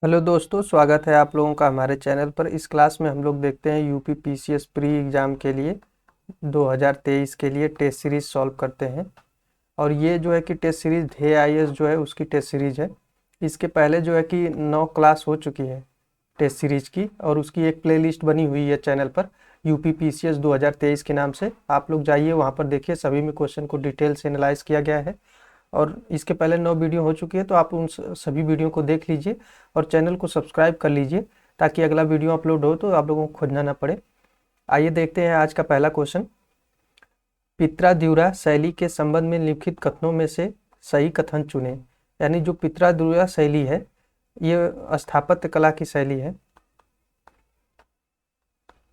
Hello दोस्तों, स्वागत है आप लोगों का हमारे चैनल पर। इस क्लास में हम लोग देखते हैं यूपी पीसीएस प्री एग्ज़ाम के लिए 2023 के लिए टेस्ट सीरीज़ सॉल्व करते हैं। और ये जो है कि टेस्ट सीरीज़ ध्येय आईएएस जो है उसकी टेस्ट सीरीज़ है। इसके पहले जो है कि 9 क्लास हो चुकी है टेस्ट सीरीज़ की, और उसकी एक प्लेलिस्ट बनी हुई है चैनल पर यूपी पीसीएस 2023 के नाम से। आप लोग जाइए वहाँ पर देखिए, सभी में क्वेश्चन को डिटेल से एनालाइज किया गया है। और इसके पहले 9 वीडियो हो चुकी है, तो आप उन सभी वीडियो को देख लीजिए और चैनल को सब्सक्राइब कर लीजिए ताकि अगला वीडियो अपलोड हो तो आप लोगों को खोजना ना पड़े। आइए देखते हैं आज का पहला क्वेश्चन। पित्रा-द्युरा शैली के संबंध में निम्नलिखित कथनों में से सही कथन चुनें। यानी जो पित्रा-द्युरा शैली है ये स्थापत्य कला की शैली है,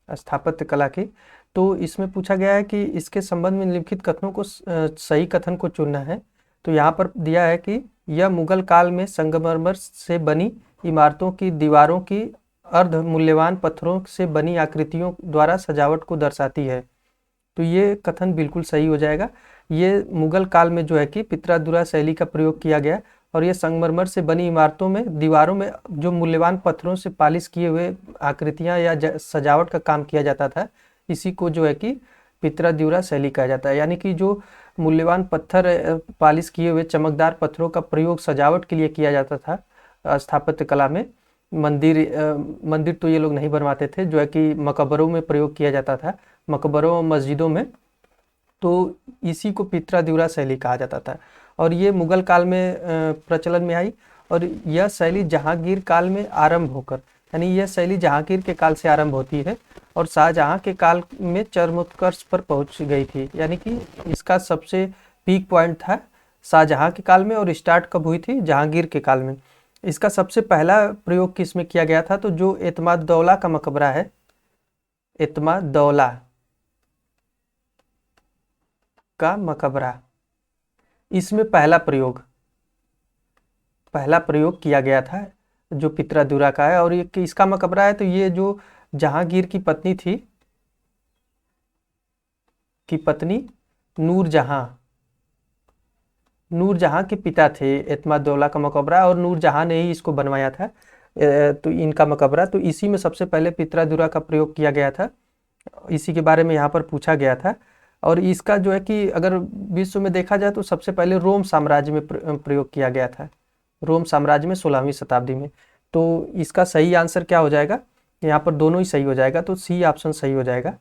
स्थापत्य कला की। तो इसमें पूछा गया है कि इसके संबंध में निम्नलिखित कथनों को सही कथन को चुनना है। तो यहाँ पर दिया है कि यह मुगल काल में संगमरमर से बनी इमारतों की दीवारों की अर्ध मूल्यवान पत्थरों से बनी आकृतियों द्वारा सजावट को दर्शाती है। तो ये कथन बिल्कुल सही हो जाएगा। ये मुगल काल में जो है कि पित्रा-द्युरा शैली का प्रयोग किया गया, और ये संगमरमर से बनी इमारतों में दीवारों में जो मूल्यवान पत्थरों से पालिश किए हुए आकृतियां या सजावट का काम किया जाता था, इसी को जो है कि पित्रा-द्युरा शैली कहा जाता है। यानी कि जो मूल्यवान पत्थर पालिश किए हुए चमकदार पत्थरों का प्रयोग सजावट के लिए किया जाता था स्थापत्य कला में। मंदिर तो ये लोग नहीं बनवाते थे, जो है कि मकबरों में प्रयोग किया जाता था, मकबरों और मस्जिदों में। तो इसी को पित्रा-द्युरा शैली कहा जाता था, और ये मुगल काल में प्रचलन में आई। और यह शैली जहांगीर काल में आरंभ होकर, यानी यह शैली जहांगीर के काल से आरंभ होती है और शाहजहां के काल में चरमोत्कर्ष पर पहुंच गई थी। यानी कि इसका सबसे पीक पॉइंट था शाहजहां के काल में, और स्टार्ट कब हुई थी? जहांगीर के काल में। इसका सबसे पहला प्रयोग किसमें किया गया था? तो जो एतमाद-दौला का मकबरा है, एतमाद-दौला का मकबरा, इसमें पहला प्रयोग किया गया था जो पित्रा-द्युरा का है। और ये इसका मकबरा है, तो ये जो जहांगीर की पत्नी थी, की पत्नी नूरजहां के पिता थे एतमाद-दौला का मकबरा, और नूरजहां ने ही इसको बनवाया था। तो इनका मकबरा, तो इसी में सबसे पहले पित्रा-द्युरा का प्रयोग किया गया था। इसी के बारे में यहाँ पर पूछा गया था। और इसका जो है कि अगर विश्व में देखा जाए तो सबसे पहले रोम साम्राज्य में प्रयोग किया गया था, रोम साम्राज्य में 16वीं शताब्दी में। तो इसका सही आंसर क्या हो जाएगा? यहाँ पर दोनों ही सही हो जाएगा, तो सी ऑप्शन सही हो जाएगा।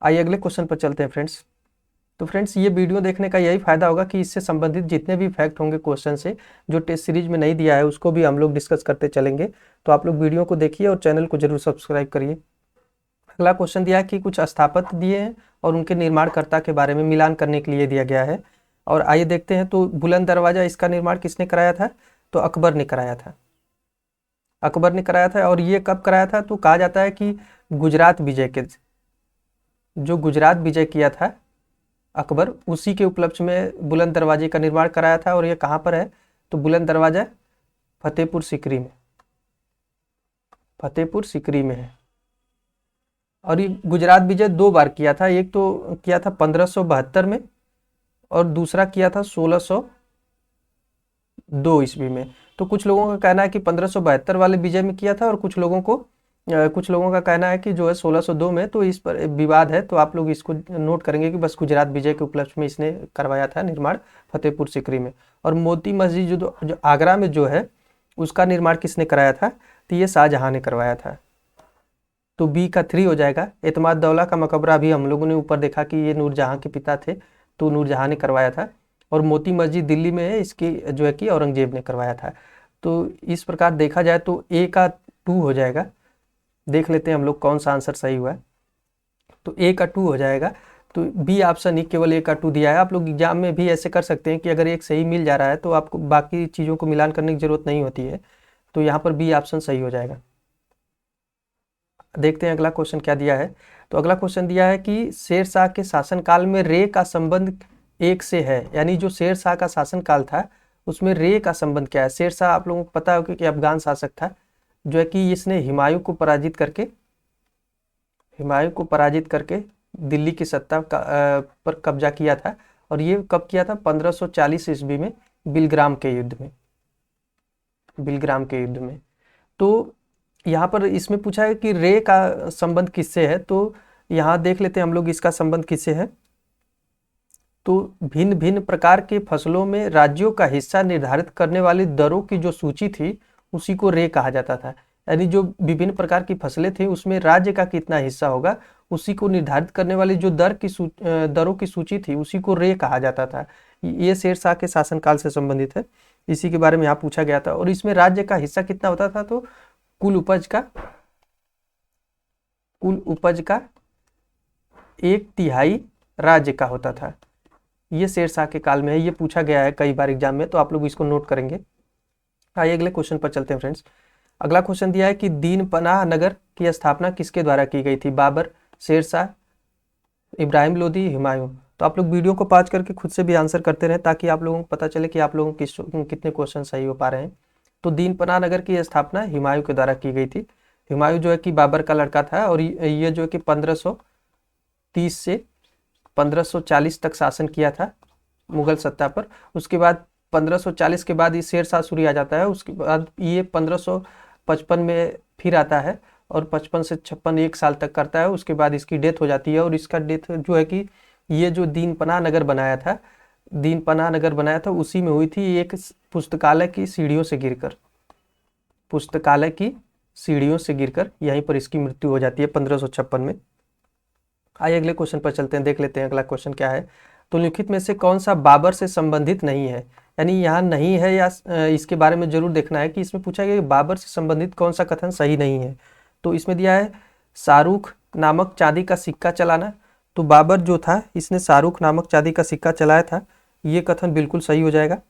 आइए अगले क्वेश्चन पर चलते हैं फ्रेंड्स। तो फ्रेंड्स, ये वीडियो देखने का यही फायदा होगा कि इससे संबंधित जितने भी फैक्ट होंगे क्वेश्चन से, जो टेस्ट सीरीज में नहीं दिया है उसको भी हम लोग डिस्कस करते चलेंगे। तो आप लोग वीडियो को देखिए और चैनल को जरूर सब्सक्राइब करिए। अगला क्वेश्चन दिया है कि कुछ स्थापत्य दिए हैं और उनके निर्माणकर्ता के बारे में मिलान करने के लिए दिया गया है। और आइए देखते हैं। तो बुलंद दरवाजा, इसका निर्माण किसने कराया था? तो अकबर ने कराया था, अकबर ने कराया था। और ये कब कराया था? तो कहा जाता है कि गुजरात विजय के, जो गुजरात विजय किया था अकबर, उसी के उपलक्ष्य में बुलंद दरवाजे का निर्माण कराया था। और ये कहाँ पर है? तो बुलंद दरवाजा फतेहपुर सीकरी में, फतेहपुर सीकरी में है। और ये गुजरात विजय 2 बार किया था। एक तो किया था 1572 में, और दूसरा किया था 1602 ईस्वी में। तो कुछ लोगों का कहना है कि 1572 वाले विजय में किया था, और कुछ लोगों का कहना है कि जो है 1602 में। तो इस पर विवाद है, तो आप लोग इसको नोट करेंगे कि बस गुजरात विजय के उपलक्ष्य में इसने करवाया था निर्माण फतेहपुर सीकरी में। और मोती मस्जिद जो आगरा में जो है, उसका निर्माण किसने कराया था? तो ये शाहजहां ने करवाया था। तो बी का 3 हो जाएगा। एतमाद-दौला का मकबरा भी हम लोगों ने ऊपर देखा कि ये नूरजहां के पिता थे, तो नूरजहां ने करवाया था। और मोती मस्जिद दिल्ली में है, इसकी जो है कि औरंगजेब ने करवाया था। तो इस प्रकार देखा जाए तो ए का 2 हो जाएगा। देख लेते हैं हम लोग कौन सा आंसर सही हुआ है। तो ए का 2 हो जाएगा। तो बी ऑप्शन ही केवल ए का 2 दिया है। आप लोग एग्जाम में भी ऐसे कर सकते हैं कि अगर एक सही मिल जा रहा है तो आपको बाकी चीज़ों को मिलान करने की जरूरत नहीं होती है। तो यहाँ पर बी ऑप्शन सही हो जाएगा। देखते हैं अगला क्वेश्चन क्या दिया है। तो अगला क्वेश्चन दिया है कि शेरशाह के शासनकाल में रे का संबंध 1 से है। यानी जो शेरशाह का शासनकाल था उसमें रे का संबंध क्या है? शेरशाह आप लोगों को पता होगा कि अफगान शासक था, जो है कि इसने हुमायूं को पराजित करके दिल्ली की सत्ता पर कब्जा किया था। और ये कब किया था? 1540 ईस्वी में, बिलग्राम के युद्ध में, बिलग्राम के युद्ध में। तो यहाँ पर इसमें पूछा है कि रे का संबंध किससे है, तो यहाँ देख लेते हैं हम लोग इसका संबंध किससे है। तो भिन्न भिन्न प्रकार के फसलों में राज्यों का हिस्सा निर्धारित करने वाली दरों की जो सूची थी उसी को रे कहा जाता था। यानी जो विभिन्न प्रकार की फसलें थी उसमें राज्य का कितना हिस्सा होगा उसी को निर्धारित करने वाली जो दरों की सूची थी उसी को रे कहा जाता था। ये शेरशाह के शासनकाल से संबंधित है, इसी के बारे में यहाँ पूछा गया था। और इसमें राज्य का हिस्सा कितना होता था, तो कुल उपज का 1/3 राज्य का होता था। ये शेरशाह के काल में है, ये पूछा गया है कई बार एग्जाम में, तो आप लोग इसको नोट करेंगे। आइए अगले क्वेश्चन पर चलते हैं फ्रेंड्स। अगला क्वेश्चन दिया है कि दीन पनाह नगर की स्थापना किसके द्वारा की गई थी, बाबर, शेरशाह, इब्राहिम लोदी, हुमायूं। तो आप लोग वीडियो को पॉज करके खुद से भी आंसर करते रहें ताकि आप लोगों को पता चले कि आप लोगों को कितने क्वेश्चन सही हो पा रहे हैं। तो दीन पनाह नगर की स्थापना हुमायूं के द्वारा की गई थी। हुमायूं जो है कि बाबर का लड़का था और ये जो है कि 1530 से 1540 तक शासन किया था मुगल सत्ता पर। उसके बाद 1540 के बाद ये शेरशाह सूरी आ जाता है। उसके बाद ये 1555 में फिर आता है और 55 से 56 1 साल तक करता है। उसके बाद इसकी डेथ हो जाती है और इसका डेथ जो है कि ये जो दीन पनाह नगर बनाया था उसी में हुई थी एक पुस्तकालय की सीढ़ियों से गिरकर यहीं पर इसकी मृत्यु हो जाती है 1556 में। आइए अगले क्वेश्चन पर चलते हैं, देख लेते हैं अगला क्वेश्चन क्या है। तो निम्नलिखित में से कौन सा बाबर से संबंधित नहीं है, यानी यहाँ नहीं है या इसके बारे में जरूर देखना है कि इसमें पूछा गया कि बाबर से संबंधित कौन सा कथन सही नहीं है। तो इसमें दिया है शाहरुख नामक चांदी का सिक्का चलाना। तो बाबर जो था इसने शाहरुख नामक चांदी का सिक्का चलाया था, ये कथन बिल्कुल सही हो जाएगा।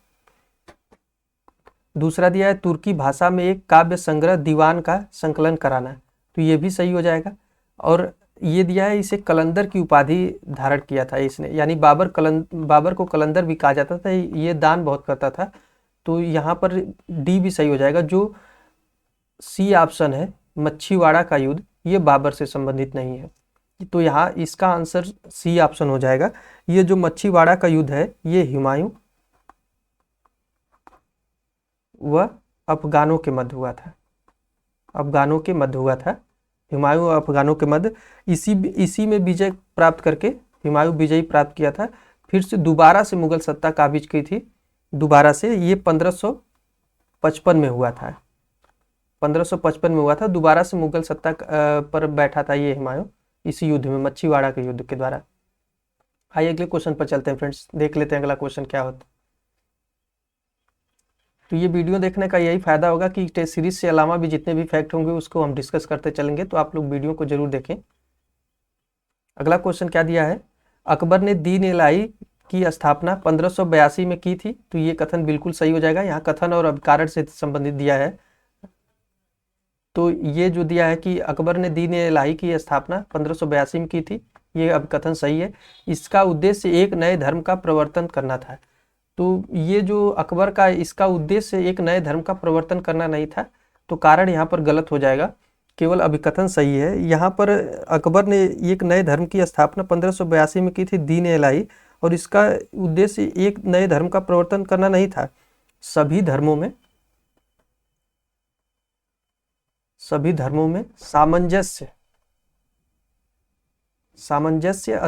दूसरा दिया है तुर्की भाषा में एक काव्य संग्रह दीवान का संकलन कराना, तो ये भी सही हो जाएगा। और ये दिया है इसे कलंदर की उपाधि धारण किया था इसने, यानी बाबर को कलंदर भी कहा जाता था, ये दान बहुत करता था। तो यहाँ पर डी भी सही हो जाएगा। जो सी ऑप्शन है मच्छीवाड़ा का युद्ध, ये बाबर से संबंधित नहीं है, तो यहाँ इसका आंसर सी ऑप्शन हो जाएगा। ये जो मच्छीवाड़ा का युद्ध है ये हुमायूं व अफगानों के मध्य हुआ था। हुमायूं और अफगानों के मध्य इसी में विजय प्राप्त करके हुमायूं विजय प्राप्त किया था। फिर से दोबारा से मुगल सत्ता काबिज की थी, दोबारा से। ये 1555 में हुआ था, 1555 में हुआ था, दोबारा से मुगल सत्ता पर बैठा था ये हुमायूं इसी युद्ध में, मच्छीवाड़ा के युद्ध के द्वारा। आइए अगले क्वेश्चन पर चलते हैं फ्रेंड्स, देख लेते हैं अगला क्वेश्चन क्या होता है। तो ये वीडियो देखने का यही फायदा होगा कि टेस्ट सीरीज से अलावा भी जितने भी फैक्ट होंगे उसको हम डिस्कस करते चलेंगे, तो आप लोग वीडियो को जरूर देखें। अगला क्वेश्चन क्या दिया है, अकबर ने दीन इलाही की स्थापना 1582 में की थी। तो ये कथन बिल्कुल सही हो जाएगा, यहाँ कथन और अभिकारक से संबंधित दिया है। तो ये जो दिया है कि अकबर ने दीन इलाही की स्थापना 1582 में की थी, ये अब कथन सही है। इसका उद्देश्य एक नए धर्म का प्रवर्तन करना था। तो ये जो अकबर का इसका उद्देश्य एक नए धर्म का प्रवर्तन करना नहीं था, तो कारण यहाँ पर गलत हो जाएगा, केवल अभिकथन सही है। यहाँ पर अकबर ने एक नए धर्म की स्थापना 1582 में की थी, दीन इलाही, और इसका उद्देश्य एक नए धर्म का प्रवर्तन करना नहीं था। सभी धर्मों में सामंजस्य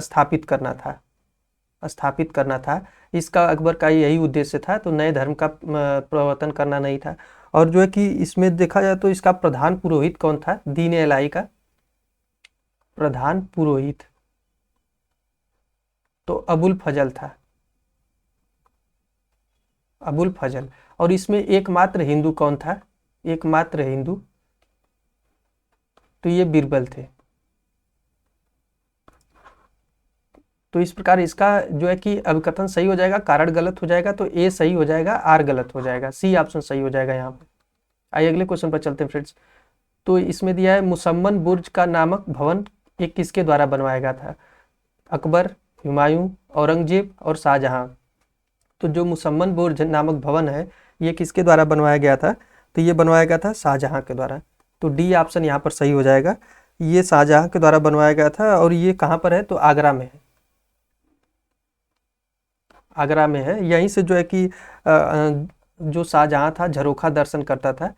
स्थापित करना था, इसका अकबर का यही उद्देश्य था। तो नए धर्म का प्रवर्तन करना नहीं था। और जो है कि इसमें देखा जाए तो इसका प्रधान पुरोहित कौन था, दीन इलाही का प्रधान पुरोहित तो अबुल फजल था, अबुल फजल। और इसमें एकमात्र हिंदू कौन था, एकमात्र हिंदू, तो ये बीरबल थे। तो इस प्रकार इसका जो है कि अभिकथन सही हो जाएगा, कारण गलत हो जाएगा, तो ए सही हो जाएगा, आर गलत हो जाएगा, सी ऑप्शन सही हो जाएगा यहाँ पे। आइए अगले क्वेश्चन पर चलते हैं फ्रेंड्स। तो इसमें दिया है मुसम्मन बुर्ज का नामक भवन ये किसके द्वारा बनवाया गया था, अकबर, हुमायूं, औरंगजेब और शाहजहां। तो जो मुसम्मन बुर्ज नामक भवन है ये किसके द्वारा बनवाया गया था, तो ये बनवाया गया था शाहजहां के द्वारा। तो डी ऑप्शन यहाँ पर सही हो जाएगा, ये शाहजहां के द्वारा बनवाया गया था। और ये कहाँ पर है, तो आगरा में है, आगरा में है। यहीं से जो है कि जो शाहजहां था झरोखा दर्शन करता था,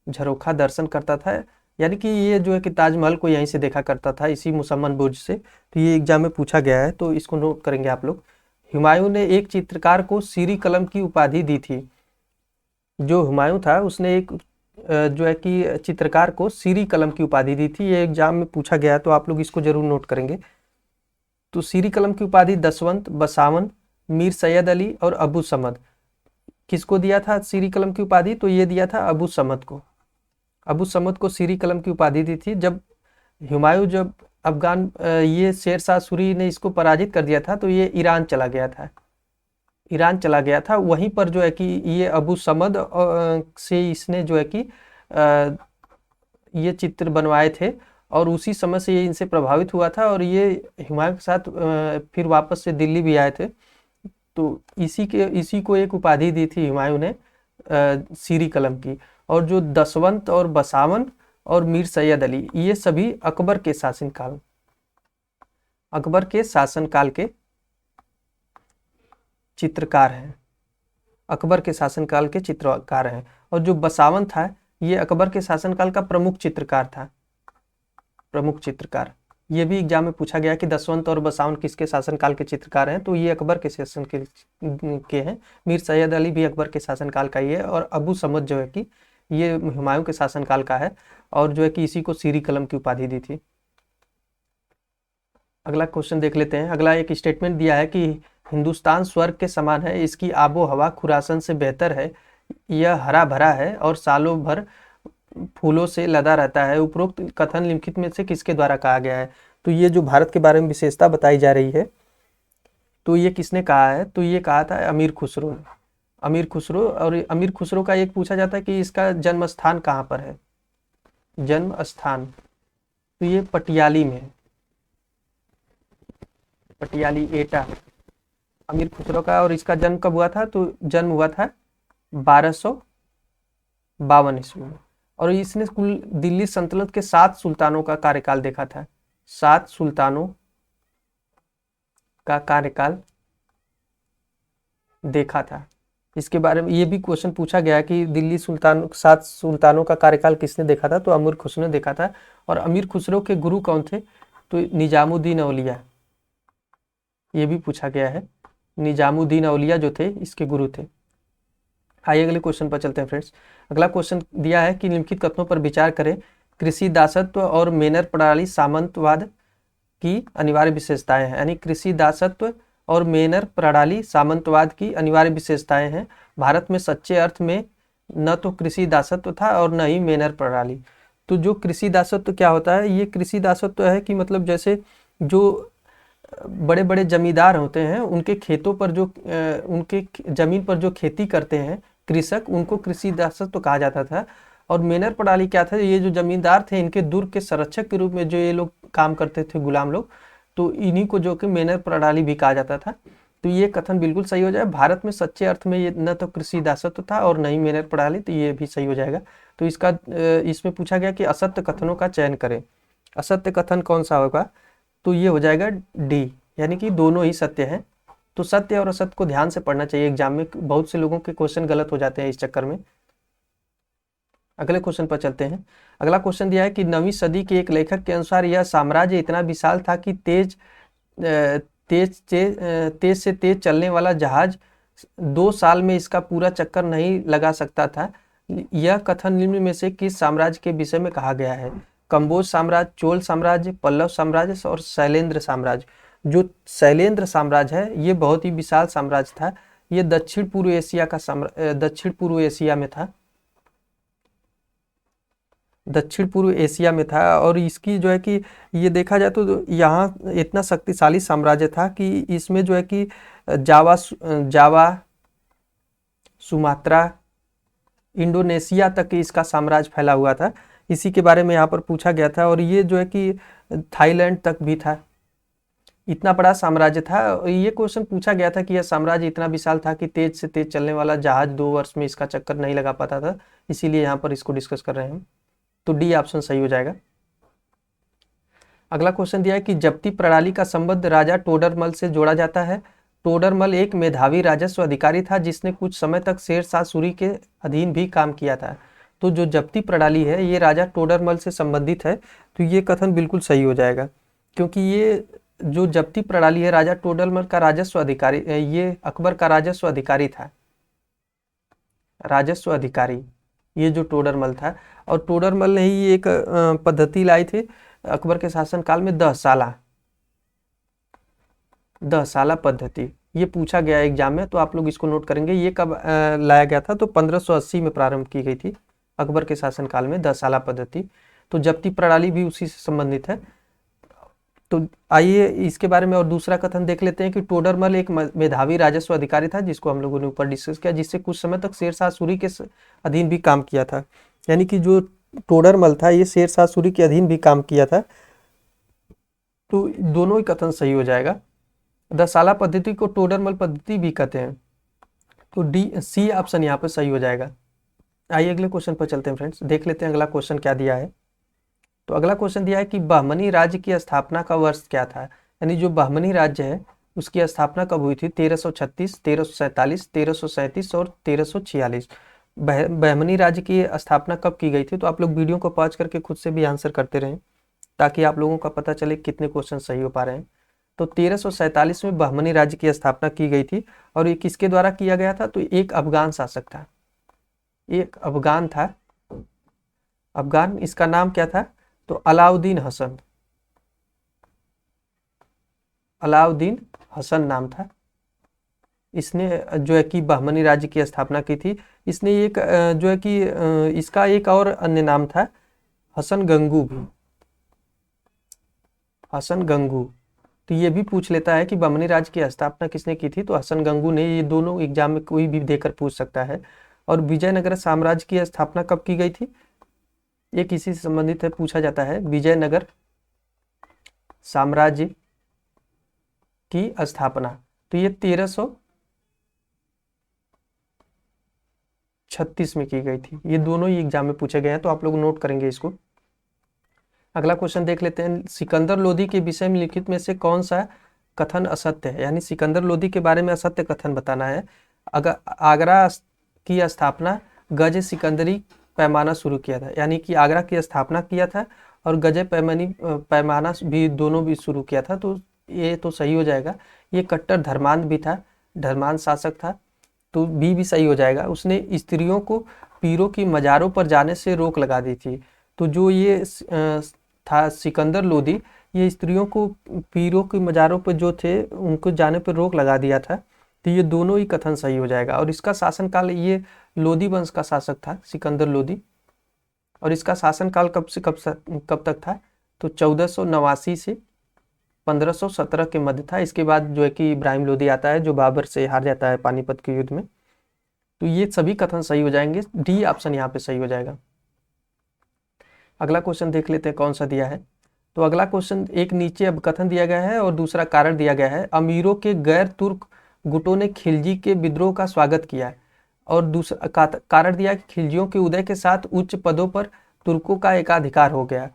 झरोखा दर्शन करता था, यानी कि ये जो है कि ताजमहल को यहीं से देखा करता था, इसी मुसम्मन बुर्ज से। तो ये एग्जाम में पूछा गया है, तो इसको नोट करेंगे आप लोग। हुमायूं ने एक चित्रकार को सीरी कलम की उपाधि दी थी। जो हुमायूं था उसने एक जो है कि चित्रकार को सीरी कलम की उपाधि दी थी। ये एग्जाम में पूछा गया है, तो आप लोग इसको जरूर नोट करेंगे। तो सीरी कलम की उपाधि दसवंत, बसावन, मीर सैयद अली और अबू समद। किसको दिया था सीरी कलम की उपाधि? तो ये दिया था अबू समद को। अबू समद को सीरी कलम की उपाधि दी थी। जब हुमायूं जब अफगान ये शेर शाह सूरी ने इसको पराजित कर दिया था, तो ये ईरान चला गया था। ईरान चला गया था, वहीं पर जो है कि ये अबू समद से इसने जो है कि ये चित्र बनवाए थे, और उसी समय से ये इनसे प्रभावित हुआ था, और ये हुमायूं के साथ फिर वापस से दिल्ली भी आए थे। तो इसी को एक उपाधि दी थी हुमायूं ने सीरी कलम की। और जो दसवंत और बसावन और मीर सैयद अली, ये सभी अकबर के शासनकाल के चित्रकार हैं। अकबर के शासनकाल के चित्रकार हैं। और जो बसावन था, ये अकबर के शासनकाल का प्रमुख चित्रकार। ये भी एग्जाम में पूछा गया कि दसवंत और बसावन किसके शासनकाल के चित्रकार हैं? तो ये अकबर के शासन के हैं। मीर सैयद अली भी अकबर के शासनकाल का ही है, और अबू समद जो है कि ये हुमायूं के शासनकाल का है, और जो है कि इसी को सीरी कलम की उपाधि दी थी। अगला क्वेश्चन देख लेते हैं। अगला एक स्टेटमेंट दिया है कि हिंदुस्तान स्वर्ग के समान है, इसकी आबो हवा खुरासन से बेहतर है, यह हरा भरा है और सालों भर फूलों से लदा रहता है। उपरोक्त कथन निम्नलिखित में से किसके द्वारा कहा गया है? तो ये जो भारत के बारे में विशेषता बताई जा रही है, तो ये किसने कहा है? तो ये कहा था अमीर खुसरो ने। अमीर खुसरो। और अमीर खुसरो का एक पूछा जाता है कि इसका जन्म स्थान कहाँ पर है? जन्म स्थान तो ये पटियाली में है, पटियाली एटा अमीर खुसरो का। और इसका जन्म कब हुआ था? तो जन्म हुआ था 1252 ईस्वी में। और इसने कुल दिल्ली सल्तनत के 7 सुल्तानों का कार्यकाल देखा था। 7 सुल्तानों का कार्यकाल देखा था। इसके बारे में ये भी क्वेश्चन पूछा गया कि दिल्ली 7 सुल्तानों का कार्यकाल किसने देखा था? तो अमीर खुसरो ने देखा था। और अमीर खुसरो के गुरु कौन थे? तो निजामुद्दीन औलिया। ये भी पूछा गया है। निजामुद्दीन औलिया जो थे इसके गुरु थे। आइए अगले क्वेश्चन पर चलते हैं फ्रेंड्स। अगला क्वेश्चन दिया है कि निम्नलिखित कथनों पर विचार करें। कृषि दासत्व और मेनर प्रणाली सामंतवाद की अनिवार्य विशेषताएं हैं। यानी कृषि दासत्व और मेनर प्रणाली सामंतवाद की अनिवार्य विशेषताएं हैं। भारत में सच्चे अर्थ में न तो कृषि दासत्व था और न ही मेनर प्रणाली। तो जो कृषि दासत्व क्या होता है? ये कृषि दासत्व है कि मतलब जैसे जो बड़े बड़े जमींदार होते हैं, उनके खेतों पर जो उनके जमीन पर जो खेती करते हैं कृषक, उनको कृषि दासत्व कहा जाता था। और मेनर प्रणाली क्या था? ये जो जमींदार थे, इनके दुर्ग के संरक्षक के रूप में जो ये लोग काम करते थे, गुलाम लोग, तो इन्हीं को जो कि मेनर प्रणाली भी कहा जाता था। तो ये कथन बिल्कुल सही हो जाए। भारत में सच्चे अर्थ में ये न तो कृषि दासत्व था और न ही मेनर प्रणाली, तो ये भी सही हो जाएगा। तो इसमें पूछा गया कि असत्य कथनों का चयन करें। असत्य कथन कौन सा होगा? तो ये हो जाएगा डी, यानी कि दोनों ही सत्य हैं। तो सत्य और असत्य को ध्यान से पढ़ना चाहिए एग्जाम में। बहुत से लोगों के क्वेश्चन गलत हो जाते हैं इस चक्कर में। अगले क्वेश्चन पर चलते हैं। अगला क्वेश्चन दिया है कि 9वीं सदी के एक लेखक के अनुसार यह साम्राज्य इतना विशाल था कि तेज से तेज चलने वाला जहाज 2 साल में इसका पूरा चक्कर नहीं लगा सकता था। यह कथन निम्न में से किस साम्राज्य के विषय में कहा गया है? कंबोज साम्राज्य, चोल साम्राज्य, पल्लव साम्राज्य और शैलेंद्र साम्राज्य। जो शैलेंद्र साम्राज्य है ये बहुत ही विशाल साम्राज्य था। ये दक्षिण पूर्व एशिया में था। दक्षिण पूर्व एशिया में था। और इसकी जो है कि ये देखा जाए तो यहाँ इतना शक्तिशाली साम्राज्य था कि इसमें जो है कि जावा, सुमात्रा, इंडोनेशिया तक इसका साम्राज्य फैला हुआ था। इसी के बारे में यहाँ पर पूछा गया था। और ये जो है कि थाईलैंड तक भी था। इतना बड़ा साम्राज्य था। ये क्वेश्चन पूछा गया था कि यह साम्राज्य इतना विशाल था कि तेज से तेज चलने वाला जहाज 2 वर्ष में इसका चक्कर नहीं लगा पाता था। इसीलिए यहाँ पर इसको डिस्कस कर रहे हैं हम। तो डी ऑप्शन सही हो जाएगा। अगला क्वेश्चन दिया है कि जब्ती प्रणाली का संबंध राजा टोडरमल से जोड़ा जाता है। टोडरमल एक मेधावी राजस्व अधिकारी था जिसने कुछ समय तक शेर शाह सूरी के अधीन भी काम किया था। तो जो जब्ती प्रणाली है ये राजा टोडरमल से संबंधित है। तो ये कथन बिल्कुल सही हो जाएगा, क्योंकि ये जो जब्ती प्रणाली है राजा टोडरमल का राजस्व अधिकारी, ये अकबर का राजस्व अधिकारी था, राजस्व अधिकारी ये जो टोडरमल था। और टोडरमल ने ही एक पद्धति लाई थी अकबर के शासनकाल में, 10 साला पद्धति। ये पूछा गया एग्जाम में, तो आप लोग इसको नोट करेंगे। ये कब लाया गया था? तो 1580 में प्रारंभ की गई थी अकबर के शासनकाल में 10 साला पद्धति। तो जब्ती प्रणाली भी उसी से संबंधित है। तो आइए इसके बारे में और दूसरा कथन देख लेते हैं कि टोडरमल एक मेधावी राजस्व अधिकारी था, जिसको हम लोगों ने ऊपर डिस्कस किया, जिससे कुछ समय तक शेरशाह सूरी के अधीन भी काम किया था। यानी कि जो टोडरमल था ये शेरशाह सूरी के अधीन भी काम किया था। तो दोनों ही कथन सही हो जाएगा। 10 साला पद्धति को टोडरमल पद्धति भी कहते हैं। तो सी ऑप्शन यहाँ पे सही हो जाएगा। आइए अगले क्वेश्चन पर चलते हैं फ्रेंड्स, देख लेते हैं अगला क्वेश्चन क्या दिया है। तो अगला क्वेश्चन दिया है कि बहमनी राज्य की स्थापना का वर्ष क्या था? यानी जो बहमनी राज्य है उसकी स्थापना कब हुई थी? 1336, 1347, 1337 और 1346। बहमनी राज्य की स्थापना कब की गई थी? तो आप लोग वीडियो को पॉज करके खुद से भी आंसर करते रहें, ताकि आप लोगों का पता चले कितने क्वेश्चन सही हो पा रहे हैं। तो 1347 में बहमनी राज्य की स्थापना की गई थी। और ये किसके द्वारा किया गया था? तो एक अफगान शासक था, एक अफगान था, अफगान। इसका नाम क्या था? तो अलाउद्दीन हसन, अलाउद्दीन हसन नाम था। इसने जो है कि बहमनी राज्य की स्थापना की थी। इसने एक जो है कि इसका एक और अन्य नाम था हसन गंगू भी, हसन गंगू। तो ये भी पूछ लेता है कि बहमनी राज्य की स्थापना किसने की थी? तो हसन गंगू ने। ये दोनों एग्जाम में कोई भी देकर पूछ सकता है। और विजयनगर साम्राज्य की स्थापना कब की गई थी? ये किसी से संबंधित है, पूछा जाता है। विजयनगर साम्राज्य की स्थापना तो ये 1336 में की गई थी। ये दोनों ही एग्जाम में पूछे गए हैं, तो आप लोग नोट करेंगे इसको। अगला क्वेश्चन देख लेते हैं। सिकंदर लोदी के विषय में लिखित में से कौन सा कथन असत्य है? यानी सिकंदर लोदी के बारे में असत्य कथन बताना है। अगर आगरा की स्थापना गज सिकंदरी पैमाना शुरू किया था, यानी कि आगरा की स्थापना किया था और गज पैमाना भी दोनों भी शुरू किया था। तो ये तो सही हो जाएगा। ये कट्टर धर्मांध भी था, धर्मांध शासक था। तो बी भी सही हो जाएगा। उसने स्त्रियों को पीरों की मज़ारों पर जाने से रोक लगा दी थी। तो जो ये था सिकंदर लोदी, ये स्त्रियों को पीरों की मज़ारों पर जो थे उनको जाने पर रोक लगा दिया था। तो ये दोनों ही कथन सही हो जाएगा। और इसका शासनकाल, ये लोदी वंश का शासक था सिकंदर लोदी। और इसका शासनकाल कब से कब तक था? तो 1489 से 1517 के मध्य था। इसके बाद जो है कि इब्राहिम लोदी आता है, जो बाबर से हार जाता है पानीपत के युद्ध में। तो ये सभी कथन सही हो जाएंगे। डी ऑप्शन यहाँ पे सही हो जाएगा। अगला क्वेश्चन देख लेते हैं कौन सा दिया है। तो अगला क्वेश्चन, एक नीचे अब कथन दिया गया है और दूसरा कारण दिया गया है। अमीरों के गैर तुर्क गुटों ने खिलजी के विद्रोह का स्वागत किया है। और दूसरा कारण दिया कि खिलजियों के उदय के साथ उच्च पदों पर तुर्कों का एकाधिकार हो गया।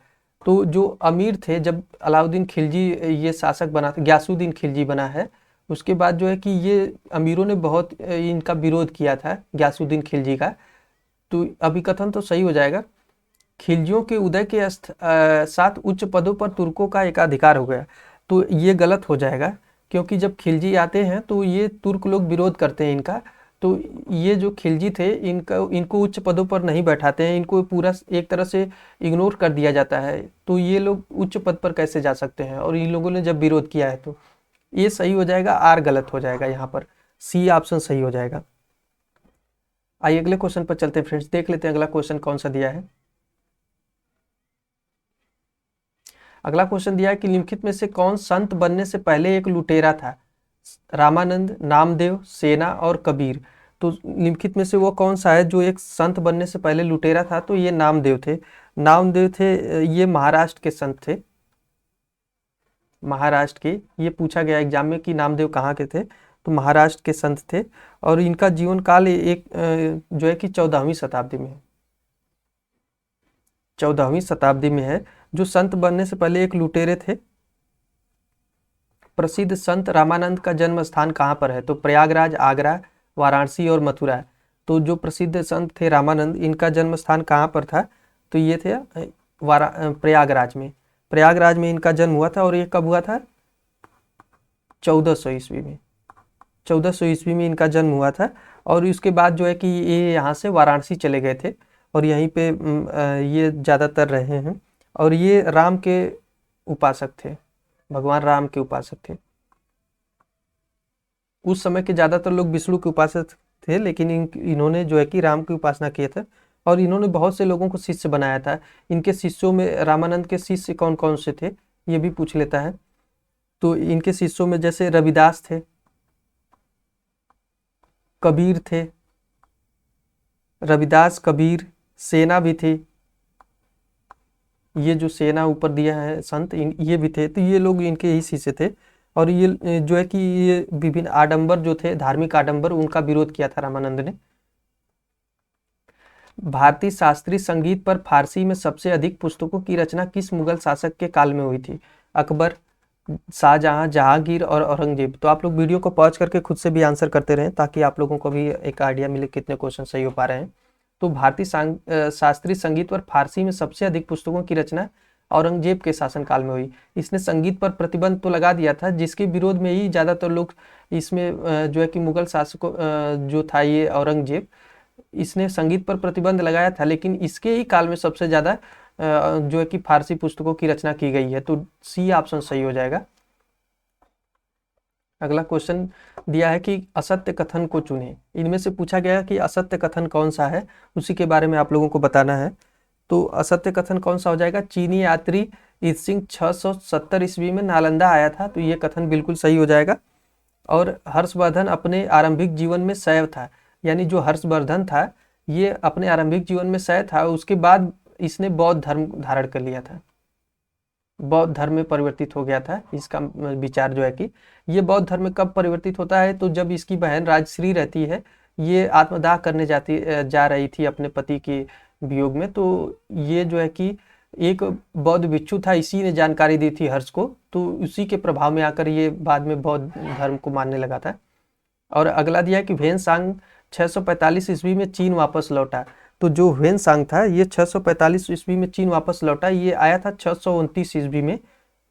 तो जो अमीर थे, जब अलाउद्दीन खिलजी ये शासक बना, ग्यासुद्दीन खिलजी बना है, उसके बाद जो है कि ये अमीरों ने बहुत इनका विरोध किया था, ग्यासुद्दीन खिलजी का। तो अभी कथन तो सही हो जाएगा। खिलजियों के उदय के साथ उच्च पदों पर तुर्कों का एकाधिकार हो गया। तो ये गलत हो जाएगा, क्योंकि जब खिलजी आते हैं तो ये तुर्क लोग विरोध करते हैं इनका। तो ये जो खिलजी थे इनको उच्च पदों पर नहीं बैठाते हैं, इनको पूरा एक तरह से इग्नोर कर दिया जाता है। तो ये लोग उच्च पद पर कैसे जा सकते हैं? और इन लोगों ने जब विरोध किया है, तो ये सही हो जाएगा। आर गलत हो जाएगा, यहाँ पर सी ऑप्शन सही हो जाएगा। आइए अगले क्वेश्चन पर चलते हैं फ्रेंड्स, देख लेते हैं अगला क्वेश्चन कौन सा दिया है। अगला क्वेश्चन दिया है कि निम्नलिखित में से कौन संत बनने से पहले एक लुटेरा था? रामानंद, नामदेव, सेना और कबीर। तो निम्नलिखित में से वो कौन सा है जो एक संत बनने से पहले लुटेरा था? तो ये नामदेव थे। नामदेव थे, ये महाराष्ट्र के संत थे, महाराष्ट्र के। ये पूछा गया एग्जाम में कि नामदेव कहाँ के थे? तो महाराष्ट्र के संत थे। और इनका जीवन काल एक जो है कि 14वीं शताब्दी में है, 14वीं शताब्दी में है। जो संत बनने से पहले एक लुटेरे थे। प्रसिद्ध संत रामानंद का जन्म स्थान कहाँ पर है? तो प्रयागराज, आगरा, वाराणसी और मथुरा। तो जो प्रसिद्ध संत थे रामानंद, इनका जन्म स्थान कहाँ पर था? तो ये थे प्रयागराज में। प्रयागराज में इनका जन्म हुआ था और ये कब हुआ था? 1400 ईस्वी में। 1400 ईस्वी में इनका जन्म हुआ था। और उसके बाद जो है कि ये यहाँ से वाराणसी चले गए थे और यहीं पे ये ज़्यादातर रहे हैं। और ये राम के उपासक थे, भगवान राम के उपासक थे। उस समय के ज़्यादातर लोग विष्णु के उपासक थे, लेकिन इन्होंने जो है कि राम की उपासना किया था और इन्होंने बहुत से लोगों को शिष्य बनाया था। इनके शिष्यों में रामानंद के शिष्य कौन कौन से थे ये भी पूछ लेता है। तो इनके शिष्यों में जैसे रविदास थे, कबीर थे, रविदास, कबीर, सेना भी थी। ये जो सेना ऊपर दिया है संत, ये भी थे। तो ये लोग इनके ही शिष्य थे। और ये जो है कि ये विभिन्न आडंबर जो थे, धार्मिक आडंबर, उनका विरोध किया था रामानंद ने। भारतीय शास्त्रीय संगीत पर फारसी में सबसे अधिक पुस्तकों की रचना किस मुगल शासक के काल में हुई थी? अकबर, शाहजहां, जहांगीर और औरंगजेब। तो आप लोग वीडियो को पॉज करके खुद से भी आंसर करते रहें ताकि आप लोगों को भी एक आइडिया मिले कितने क्वेश्चन सही हो पा रहे हैं। तो भारतीय शास्त्रीय संगीत पर फारसी में सबसे अधिक पुस्तकों की रचना औरंगजेब के शासनकाल में हुई। इसने संगीत पर प्रतिबंध तो लगा दिया था, जिसके विरोध में ही ज़्यादातर लोग इसमें जो है कि मुगल शासकों जो था ये औरंगजेब, इसने संगीत पर प्रतिबंध लगाया था। लेकिन इसके ही काल में सबसे ज़्यादा जो है कि फारसी पुस्तकों की रचना की गई है। तो सी ऑप्शन सही हो जाएगा। अगला क्वेश्चन दिया है कि असत्य कथन को चुने। इनमें से पूछा गया कि असत्य कथन कौन सा है, उसी के बारे में आप लोगों को बताना है। तो असत्य कथन कौन सा हो जाएगा? चीनी यात्री ईसिंग 670 ईस्वी में नालंदा आया था। तो ये कथन बिल्कुल सही हो जाएगा। और हर्षवर्धन अपने आरंभिक जीवन में शैव था, यानी जो हर्षवर्धन था ये अपने आरंभिक जीवन में शैव था, उसके बाद इसने बौद्ध धर्म धारण कर लिया था, बौद्ध धर्म में परिवर्तित हो गया था। इसका विचार जो है कि ये बौद्ध धर्म में कब परिवर्तित होता है? तो जब इसकी बहन राजश्री रहती है, ये आत्मदाह करने जा रही थी अपने पति के वियोग में। तो ये जो है कि एक बौद्ध भिक्षु था, इसी ने जानकारी दी थी हर्ष को, तो उसी के प्रभाव में आकर ये बाद में बौद्ध धर्म को मानने लगा था। और अगला दिया है कि वेनसांग 645 ईस्वी में चीन वापस लौटा। तो जो वेनसांग था ये 645 ईस्वी में चीन वापस लौटा। ये आया था 629 ईस्वी में,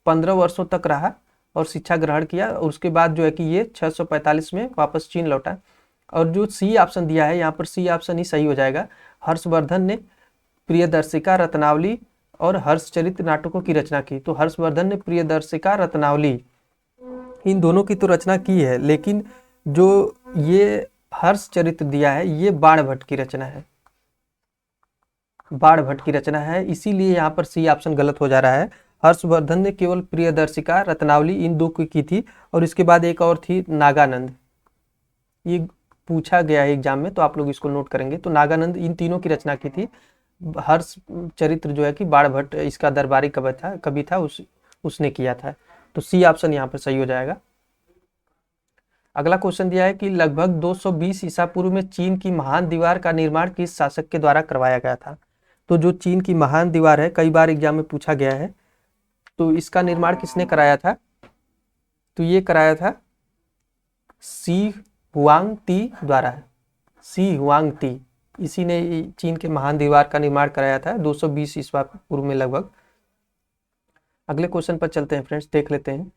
15 वर्षों तक रहा और शिक्षा ग्रहण किया। और उसके बाद जो है कि ये 645 में वापस चीन लौटा। और जो सी ऑप्शन दिया है यहाँ पर, सी ऑप्शन ही सही हो जाएगा। हर्षवर्धन ने प्रियदर्शिका, रत्नावली और हर्षचरित्र नाटकों की रचना की। तो हर्षवर्धन ने प्रियदर्शिका, रत्नावली, इन दोनों की तो रचना की है, लेकिन जो ये हर्षचरित्र दिया है ये बाणभट्ट की रचना है, बाणभट्ट की रचना है। इसीलिए यहाँ पर सी ऑप्शन गलत हो जा रहा है। हर्षवर्धन ने केवल प्रियदर्शिका, रत्नावली इन दो की थी। और इसके बाद एक और थी नागानंद, ये पूछा गया है एग्जाम में, तो आप लोग इसको नोट करेंगे। तो नागानंद इन तीनों की रचना की थी। हर्ष चरित्र जो है कि बाणभट्ट इसका दरबारी कवि था, उसने किया था। तो सी ऑप्शन यहाँ पर सही हो जाएगा। अगला क्वेश्चन दिया है कि लगभग 220 ईसा पूर्व में चीन की महान दीवार का निर्माण किस शासक के द्वारा करवाया गया था? तो जो चीन की महान दीवार है, कई बार एग्जाम में पूछा गया है, तो इसका निर्माण किसने कराया था? तो ये कराया था सी हुआंगती द्वारा। सी हुआंगती, इसी ने चीन के महान दीवार का निर्माण कराया था 220 ईसा पूर्व में लगभग। अगले क्वेश्चन पर चलते हैं फ्रेंड्स, देख लेते हैं।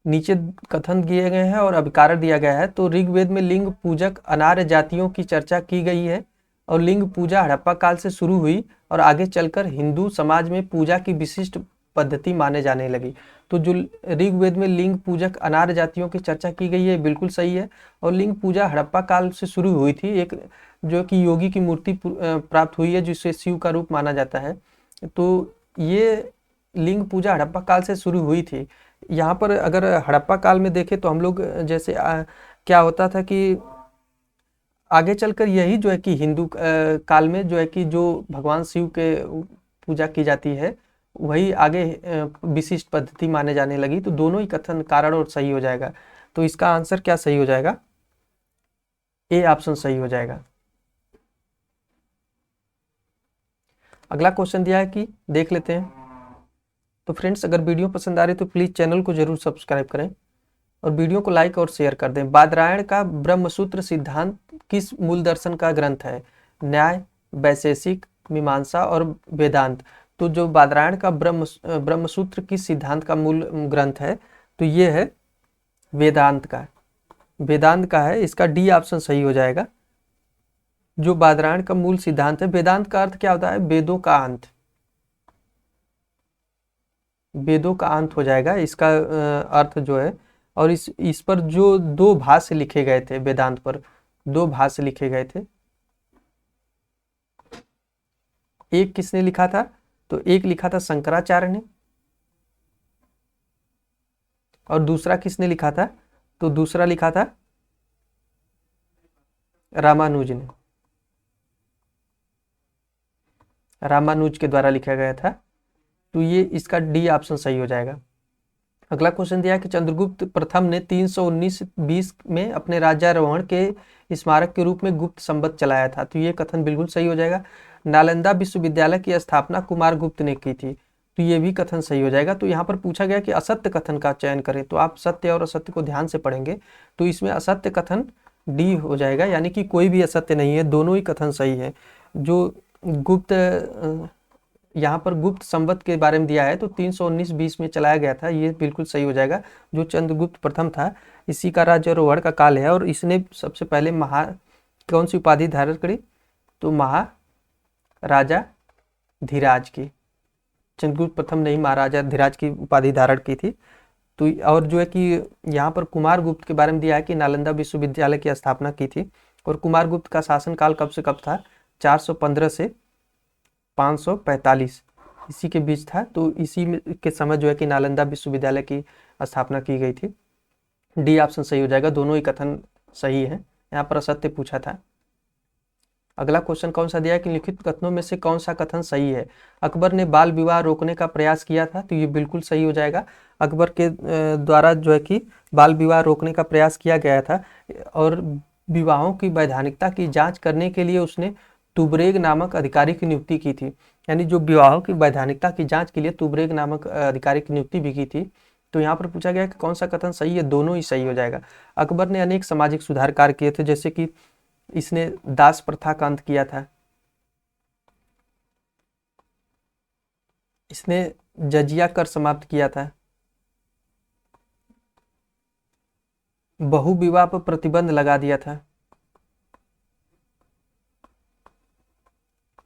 नीचे कथन दिए गए हैं और अभिकारक दिया गया है। तो ऋग्वेद में लिंग पूजक अनार्य जातियों की चर्चा की गई है और लिंग पूजा हड़प्पा काल से शुरू हुई और आगे चलकर हिंदू समाज में पूजा की विशिष्ट पद्धति माने जाने लगी। तो जो ऋग्वेद में लिंग पूजक अनार्य जातियों की चर्चा की गई है बिल्कुल सही है। और लिंग पूजा हड़प्पा काल से शुरू हुई थी, एक जो कि योगी की मूर्ति प्राप्त हुई है जिसे शिव का रूप माना जाता है। तो ये लिंग पूजा हड़प्पा काल से शुरू हुई थी। यहाँ पर अगर हड़प्पा काल में देखें तो हम लोग जैसे क्या होता था कि आगे चलकर यही जो है कि हिंदू काल में जो है कि जो भगवान शिव के पूजा की जाती है वही आगे विशिष्ट पद्धति माने जाने लगी। तो दोनों ही कथन कारण और सही हो जाएगा। तो इसका आंसर क्या सही हो जाएगा? ए ऑप्शन सही हो जाएगा। अगला क्वेश्चन दिया है कि देख लेते हैं। तो फ्रेंड्स, अगर वीडियो पसंद आ रही तो प्लीज़ चैनल को जरूर सब्सक्राइब करें और वीडियो को लाइक और शेयर कर दें। बादरायण का ब्रह्मसूत्र सिद्धांत किस मूल दर्शन का ग्रंथ है? न्याय, वैशेषिक, मीमांसा और वेदांत। तो जो बादरायण का ब्रह्मसूत्र किस सिद्धांत का मूल ग्रंथ है? तो ये है वेदांत का, वेदांत का है। इसका डी ऑप्शन सही हो जाएगा। जो बादरायण का मूल सिद्धांत है, वेदांत का अर्थ क्या होता है? वेदों का अंत, वेदों का अंत हो जाएगा इसका अर्थ जो है। और इस पर जो दो भाष्य लिखे गए थे, वेदांत पर दो भाष्य लिखे गए थे। एक किसने लिखा था? तो एक लिखा था शंकराचार्य ने, और दूसरा किसने लिखा था? तो दूसरा लिखा था रामानुज ने, रामानुज के द्वारा लिखा गया था। तो ये इसका डी ऑप्शन सही हो जाएगा। अगला क्वेश्चन दिया है कि चंद्रगुप्त प्रथम ने 319-20 में अपने राज्यारोहण के स्मारक के रूप में गुप्त संवत चलाया था। तो ये कथन बिल्कुल सही हो जाएगा। नालंदा विश्वविद्यालय की स्थापना कुमार गुप्त ने की थी। तो ये भी कथन सही हो जाएगा। तो यहाँ पर पूछा गया कि असत्य कथन का चयन करें, तो आप सत्य और असत्य को ध्यान से पढ़ेंगे। तो इसमें असत्य कथन डी हो जाएगा, यानी कि कोई भी असत्य नहीं है, दोनों ही कथन सही है। जो गुप्त यहाँ पर गुप्त संवत के बारे में दिया है, तो 319-20 में चलाया गया था, ये बिल्कुल सही हो जाएगा। जो चंद्रगुप्त प्रथम था, इसी का राज्यारोहण का काल है, और इसने सबसे पहले कौन सी उपाधि धारण करी? तो महाराजा धीराज की। चंद्रगुप्त प्रथम ने ही महाराजा धीराज की उपाधि धारण की थी। तो और जो है कि यहाँ पर कुमार गुप्त के बारे में दिया है कि नालंदा विश्वविद्यालय की स्थापना की थी। और कुमार गुप्त का शासनकाल कब से कब था? 415 से 545, इसी के बीच था। तो इसी में के समय जो है कि नालंदा विश्वविद्यालय की स्थापना की गई थी। डी ऑप्शन सही हो जाएगा, दोनों ही कथन सही है। यहाँ पर असत्य पूछा था। अगला क्वेश्चन कौन सा दिया है कि लिखित कथनों में से कौन सा कथन सही है? अकबर ने बाल विवाह रोकने का प्रयास किया था। तो ये बिल्कुल सही हो जाएगा। अकबर के द्वारा जो है कि बाल विवाह रोकने का प्रयास किया गया था, और विवाहों की वैधानिकता की जांच करने के लिए उसने तुबरेग नामक अधिकारी की नियुक्ति की थी। यानी जो विवाहों की वैधानिकता की जांच के लिए तुबरेग नामक अधिकारी की नियुक्ति भी की थी। तो यहाँ पर पूछा गया कि कौन सा कथन सही है? दोनों ही सही हो जाएगा। अकबर ने अनेक सामाजिक सुधार कार्य किए थे, जैसे कि इसने दास प्रथा का अंत किया था, इसने जजिया कर समाप्त किया था, बहु विवाह पर प्रतिबंध लगा दिया था,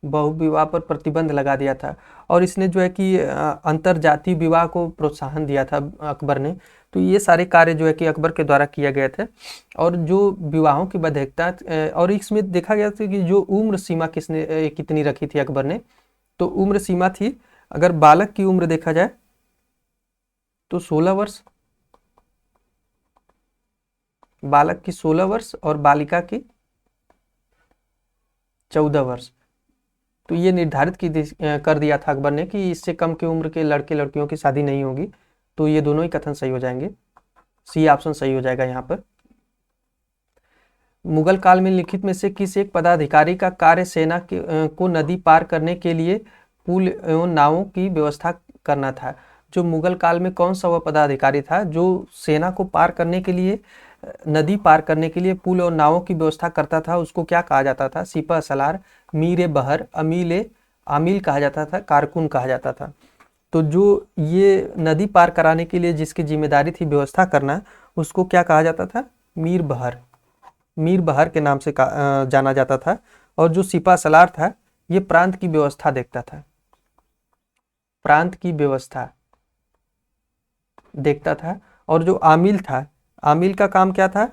बहु विवाह पर प्रतिबंध लगा दिया था, और इसने जो है कि अंतरजातीय विवाह को प्रोत्साहन दिया था अकबर ने। तो ये सारे कार्य जो है कि अकबर के द्वारा किए गए थे। और जो विवाहों की वैधता, और इसमें देखा गया था कि जो उम्र सीमा कितनी रखी थी अकबर ने। तो उम्र सीमा थी, अगर बालक की उम्र देखा जाए तो 16 वर्ष, बालक की 16 वर्ष और बालिका की 14 वर्ष। तो ये निर्धारित कर दिया था अकबर ने कि इससे कम की उम्र के लड़के लड़कियों की शादी नहीं होगी। तो ये दोनों ही कथन सही हो जाएंगे, सी ऑप्शन सही हो जाएगा यहाँ पर। मुगल काल में लिखित में से किस एक पदाधिकारी का कार्य सेना को नदी पार करने के लिए पुल एवं नावों की व्यवस्था करना था? जो मुगल काल में कौन सा वह पदाधिकारी था जो सेना को पार करने के लिए, नदी पार करने के लिए पुल और नावों की व्यवस्था करता था? उसको क्या कहा जाता था? सिपह सलार, मीर बहर, आमिल कहा जाता था, कारकुन कहा जाता था। तो जो ये नदी पार कराने के लिए जिसकी जिम्मेदारी थी व्यवस्था करना, उसको क्या कहा जाता था? मीर बहर, मीर बहर के नाम से जाना जाता था। और जो सिपह सलार था, ये प्रांत की व्यवस्था देखता था, प्रांत की व्यवस्था देखता था। और जो आमिल था, आमिल का काम क्या था?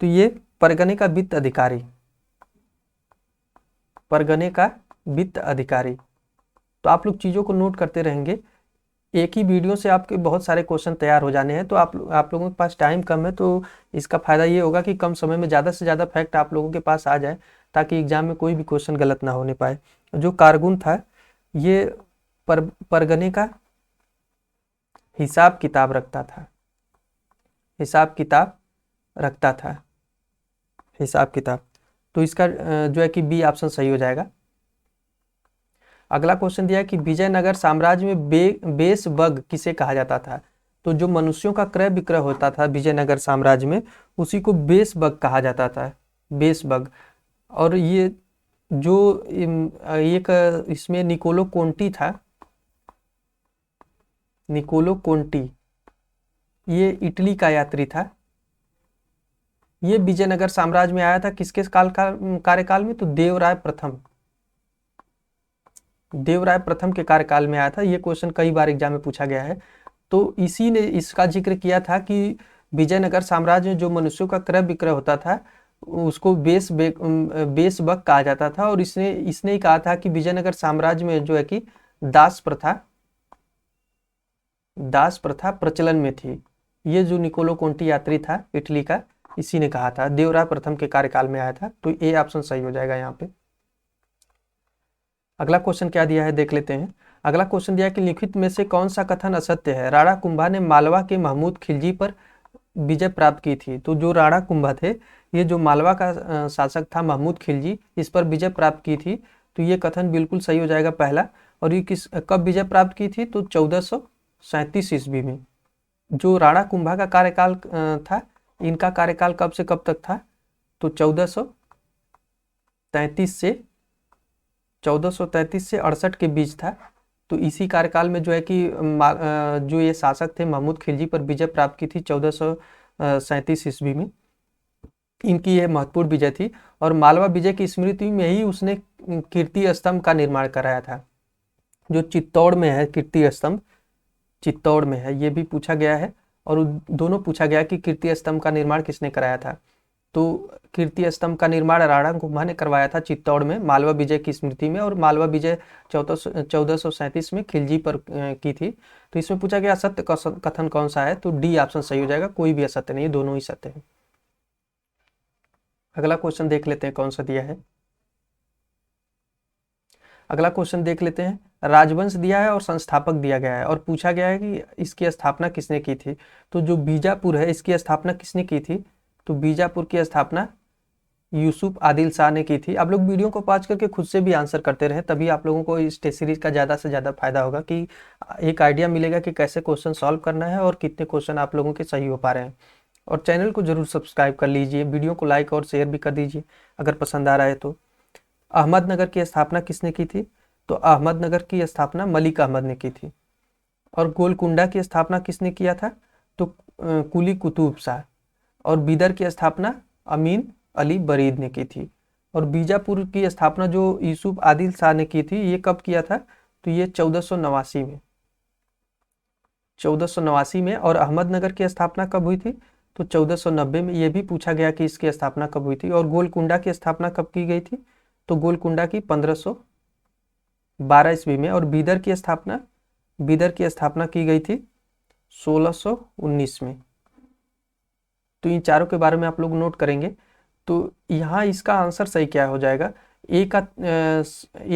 तो ये परगने का वित्त अधिकारी, परगने का वित्त अधिकारी। तो आप लोग चीज़ों को नोट करते रहेंगे, एक ही वीडियो से आपके बहुत सारे क्वेश्चन तैयार हो जाने हैं। तो आप लोगों के पास टाइम कम है, तो इसका फ़ायदा ये होगा कि कम समय में ज़्यादा से ज़्यादा फैक्ट आप लोगों के पास आ जाए, ताकि एग्जाम में कोई भी क्वेश्चन गलत ना होने पाए। जो कारकुन था, ये परगने का हिसाब किताब रखता था, हिसाब किताब रखता था, हिसाब किताब। तो इसका जो है कि बी ऑप्शन सही हो जाएगा। अगला क्वेश्चन दिया है कि विजयनगर साम्राज्य में बेसबग किसे कहा जाता था? तो जो मनुष्यों का क्रय विक्रय होता था विजयनगर साम्राज्य में, उसी को बेसबग कहा जाता था, बेसबग। और ये जो एक इसमें निकोलो कोंटी था, निकोलो कोंटी, ये इटली का यात्री था। ये विजयनगर साम्राज्य में आया था किसके कार्यकाल में? तो देवराय प्रथम, देवराय प्रथम के कार्यकाल में आया था। ये क्वेश्चन कई बार एग्जाम में पूछा गया है। तो इसी ने इसका जिक्र किया था कि विजयनगर साम्राज्य में जो मनुष्यों का क्रय विक्रय होता था उसको बेसबक कहा जाता था। और इसने ही कहा था कि विजयनगर साम्राज्य में जो है कि दास प्रथा प्रचलन में थी। ये जो निकोलो कोंटी यात्री था इटली का, इसी ने कहा था, देवराय प्रथम के कार्यकाल में आया था। तो ए ऑप्शन सही हो जाएगा यहाँ पे। अगला क्वेश्चन क्या दिया है देख लेते हैं। अगला क्वेश्चन दिया है कि लिखित में से कौन सा कथन असत्य है? राणा कुंभा ने मालवा के महमूद खिलजी पर विजय प्राप्त की थी। तो जो राणा कुंभा थे, ये जो मालवा का शासक था महमूद खिलजी, इस पर विजय प्राप्त की थी। तो ये कथन बिल्कुल सही हो जाएगा पहला। और ये कब विजय प्राप्त की थी? तो 1437 ईस्वी में। जो राणा कुंभा का कार्यकाल था, इनका कार्यकाल कब से कब तक था? तो 1433 से 68 के बीच था। तो इसी कार्यकाल में जो है कि जो ये शासक थे महमूद खिलजी पर विजय प्राप्त की थी 1437 ईस्वी में। इनकी यह महत्वपूर्ण विजय थी। और मालवा विजय की स्मृति में ही उसने कीर्ति स्तंभ का निर्माण कराया था, जो चित्तौड़ में है। कीर्ति स्तंभ चित्तौड़ में है, ये भी पूछा गया है। और दोनों पूछा गया कि कीर्ति स्तंभ का निर्माण किसने कराया था? तो कीर्ति स्तंभ का निर्माण राणा कुंभा ने करवाया था चित्तौड़ में मालवा विजय की स्मृति में। और मालवा विजय 1437 में खिलजी पर की थी। तो इसमें पूछा गया असत्य कथन कौन सा है? तो डी ऑप्शन सही हो जाएगा। कोई भी असत्य नहीं है, दोनों ही सत्य है। अगला क्वेश्चन देख लेते हैं कौन सा दिया है। अगला क्वेश्चन देख लेते हैं। राजवंश दिया है और संस्थापक दिया गया है और पूछा गया है कि इसकी स्थापना किसने की थी। तो जो बीजापुर है, इसकी स्थापना किसने की थी? तो बीजापुर की स्थापना यूसुफ आदिल शाह ने की थी। आप लोग वीडियो को पॉज करके खुद से भी आंसर करते रहे, तभी आप लोगों को इस टेस्ट सीरीज का ज़्यादा से ज़्यादा फायदा होगा कि एक आइडिया मिलेगा कि कैसे क्वेश्चन सॉल्व करना है और कितने क्वेश्चन आप लोगों के सही हो पा रहे हैं। और चैनल को जरूर सब्सक्राइब कर लीजिए, वीडियो को लाइक और शेयर भी कर दीजिए अगर पसंद आ रहा है तो। अहमदनगर की स्थापना किसने की थी? तो अहमदनगर की स्थापना मलिक अहमद ने की थी। और गोलकुंडा की स्थापना किसने किया था? तो कुली कुतुब शाह। और बीदर की स्थापना अमीन अली बरीद ने की थी। और बीजापुर की स्थापना जो यूसुफ आदिल शाह ने की थी, ये कब किया था? तो ये 1489 में। और अहमदनगर की स्थापना कब हुई थी? तो 1490 में। ये भी पूछा गया कि इसकी स्थापना कब हुई थी। और गोलकुंडा की स्थापना कब की गई थी? तो गोलकुंडा की 1512 ईस्वी में। और बीदर की स्थापना की गई थी 1619 में। तो इन चारों के बारे में आप लोग नोट करेंगे। तो यहाँ इसका आंसर सही क्या हो जाएगा? ए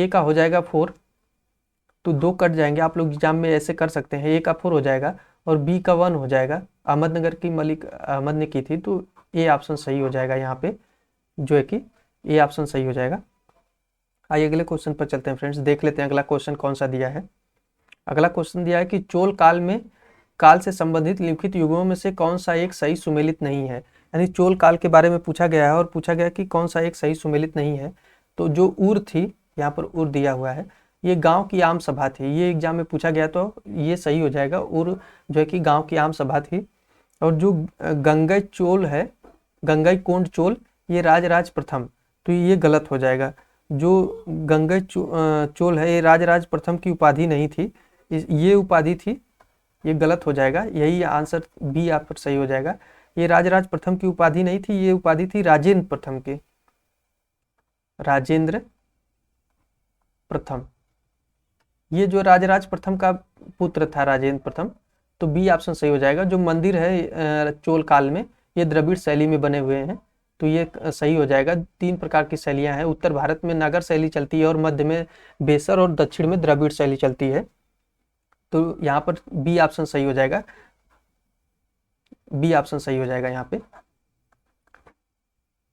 का हो जाएगा 4, तो 2 कट जाएंगे। आप लोग एग्जाम में ऐसे कर सकते हैं, ए का 4 हो जाएगा और बी का 1 हो जाएगा। अहमदनगर की मलिक अहमद ने की थी, तो ए ऑप्शन सही हो जाएगा यहाँ पे, जो है कि ए ऑप्शन सही हो जाएगा। आइए अगले क्वेश्चन पर चलते हैं फ्रेंड्स, देख लेते हैं अगला क्वेश्चन कौन सा दिया है। अगला क्वेश्चन दिया है कि चोल काल से संबंधित लिखित युगों में से कौन सा एक सही सुमेलित नहीं है। यानी चोल काल के बारे में पूछा गया है और पूछा गया कि कौन सा एक सही सुमेलित नहीं है। तो जो उर थी, यहाँ पर उर दिया हुआ है, ये गांव की आम सभा थी। ये एग्जाम में पूछा गया तो ये सही हो जाएगा। उर जो है कि गांव की आम सभा थी। और जो गंगई चोल है, गंगई कोंड चोल, ये राजराज प्रथम, तो ये गलत हो जाएगा। जो गंगई चोल है, ये राजराज प्रथम की उपाधि नहीं थी, ये उपाधि थी, ये गलत हो जाएगा। यही आंसर बी आप पर सही हो जाएगा। ये राजराज प्रथम की उपाधि नहीं थी, ये उपाधि थी राजेंद्र प्रथम की, राजेंद्र प्रथम। ये जो राजराज प्रथम का पुत्र था राजेंद्र प्रथम, तो बी ऑप्शन सही हो जाएगा। जो मंदिर है चोल काल में, ये द्रविड़ शैली में बने हुए हैं, तो ये सही हो जाएगा। 3 प्रकार की शैलियां हैं। उत्तर भारत में नागर शैली चलती है और मध्य में बेसर और दक्षिण में द्रविड़ शैली चलती है। तो यहाँ पर बी ऑप्शन सही हो जाएगा, बी ऑप्शन सही हो जाएगा यहाँ पे।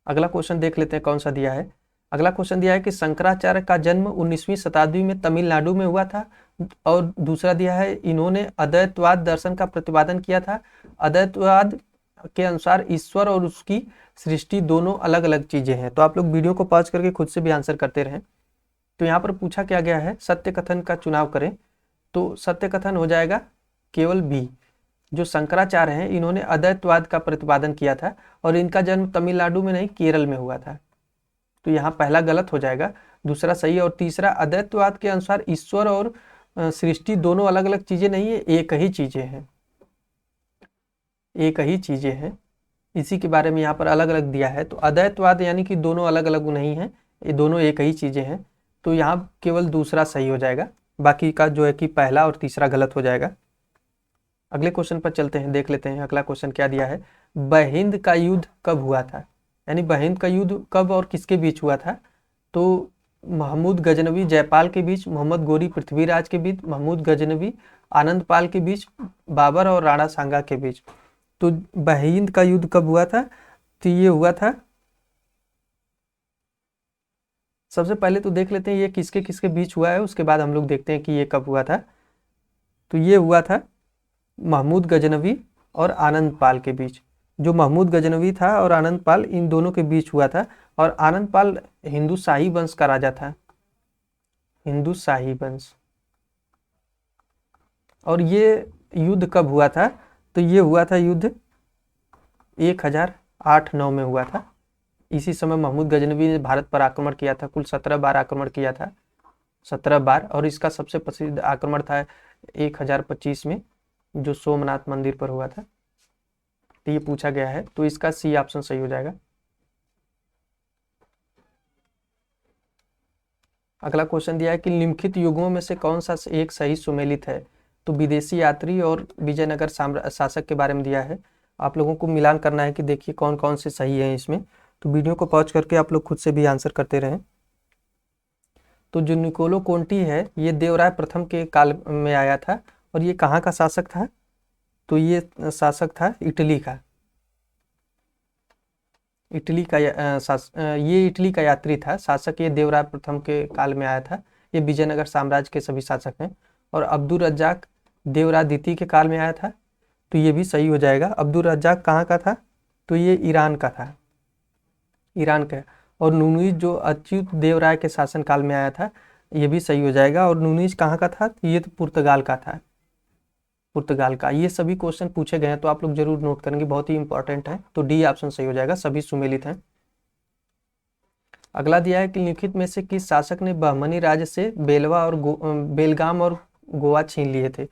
अगला क्वेश्चन देख लेते हैं कौन सा दिया है। अगला क्वेश्चन दिया है कि शंकराचार्य का जन्म 19वीं शताब्दी में तमिलनाडु में हुआ था। और दूसरा दिया है इन्होंने अद्वैतवाद दर्शन का प्रतिपादन किया था। अद्वैतवाद के अनुसार ईश्वर और उसकी सृष्टि दोनों अलग अलग चीजें हैं। तो आप लोग वीडियो को पॉज करके खुद से भी आंसर करते रहें। तो यहाँ पर पूछा क्या गया है, सत्य कथन का चुनाव करें। तो सत्य कथन हो जाएगा केवल बी। जो शंकराचार्य हैं इन्होंने अद्वैतवाद का प्रतिपादन किया था और इनका जन्म तमिलनाडु में नहीं केरल में हुआ था। तो यहाँ पहला गलत हो जाएगा, दूसरा सही है। और तीसरा, अद्वैतवाद के अनुसार ईश्वर और सृष्टि दोनों अलग अलग चीजें नहीं है, एक ही चीजें हैं, एक ही चीजें हैं। इसी के बारे में यहाँ पर अलग अलग दिया है। तो अद्वैतवाद यानी कि दोनों अलग अलग नहीं है, ये दोनों एक ही चीजें हैं। तो यहाँ केवल दूसरा सही हो जाएगा, बाकी का जो है कि पहला और तीसरा गलत हो जाएगा। अगले क्वेश्चन पर चलते हैं, देख लेते हैं अगला क्वेश्चन क्या दिया है। बहिंद का युद्ध कब हुआ था, यानी बहिंद का युद्ध कब और किसके बीच हुआ था। तो महमूद गजनवी जयपाल के बीच, मोहम्मद गोरी पृथ्वीराज के बीच, महमूद गजनवी आनंद पाल के बीच, बाबर और राणा सांगा के बीच। तो बहिंद का युद्ध कब हुआ था, तो ये हुआ था, सबसे पहले तो देख लेते हैं ये किसके किसके बीच हुआ है, उसके बाद हम लोग देखते हैं कि ये कब हुआ था। तो ये हुआ था महमूद गजनवी और आनंद पाल के बीच। जो महमूद गजनवी था और आनंद पाल, इन दोनों के बीच हुआ था। और आनंद पाल हिंदू शाही वंश का राजा था, हिंदू शाही वंश। और ये युद्ध कब हुआ था, तो ये हुआ था युद्ध 1008-9 में हुआ था। इसी समय महमूद गजनवी ने भारत पर आक्रमण किया था, कुल 17 बार आक्रमण किया था, 17 बार। और इसका सबसे प्रसिद्ध आक्रमण था 1025 में, जो सोमनाथ मंदिर पर हुआ था। तो ये पूछा गया है, तो इसका सी ऑप्शन सही हो जाएगा। अगला क्वेश्चन दिया है कि निम्नलिखित युगों में से कौन सा एक सही सुमेलित है। तो विदेशी यात्री और विजयनगर शासक के बारे में दिया है। आप लोगों को मिलान करना है कि देखिए कौन कौन से सही है इसमें। तो वीडियो को पॉज करके आप लोग खुद से भी आंसर करते रहें। तो जो निकोलो कोंटी है, ये देवराय प्रथम के काल में आया था। और ये कहाँ का शासक था, तो ये शासक था इटली का, इटली का ये इटली का यात्री था, शासक ये देवराय प्रथम के काल में आया था। ये विजयनगर साम्राज्य के सभी शासक हैं। और अब्दुल रज्जाक देवराय द्वितीय के काल में आया था। तो ये भी सही हो जाएगा। अब्दुल रज्जाक कहाँ का था, तो ये ईरान का था, ईरान का। और नुनीज जो अच्युत देवराय के शासन काल में आया था, ये भी सही हो जाएगा। और नुनीज कहाँ का था, ये तो पुर्तगाल का था, पुर्तगाल का। ये सभी क्वेश्चन पूछे गए हैं, तो आप लोग जरूर नोट करेंगे, बहुत ही इंपॉर्टेंट है। तो डी ऑप्शन सही हो जाएगा, सभी सुमेलित हैं। अगला दिया है कि निम्नलिखित में से किस शासक ने बहमनी राज्य से बेलवा और बेलगाम और गोवा छीन लिए थे।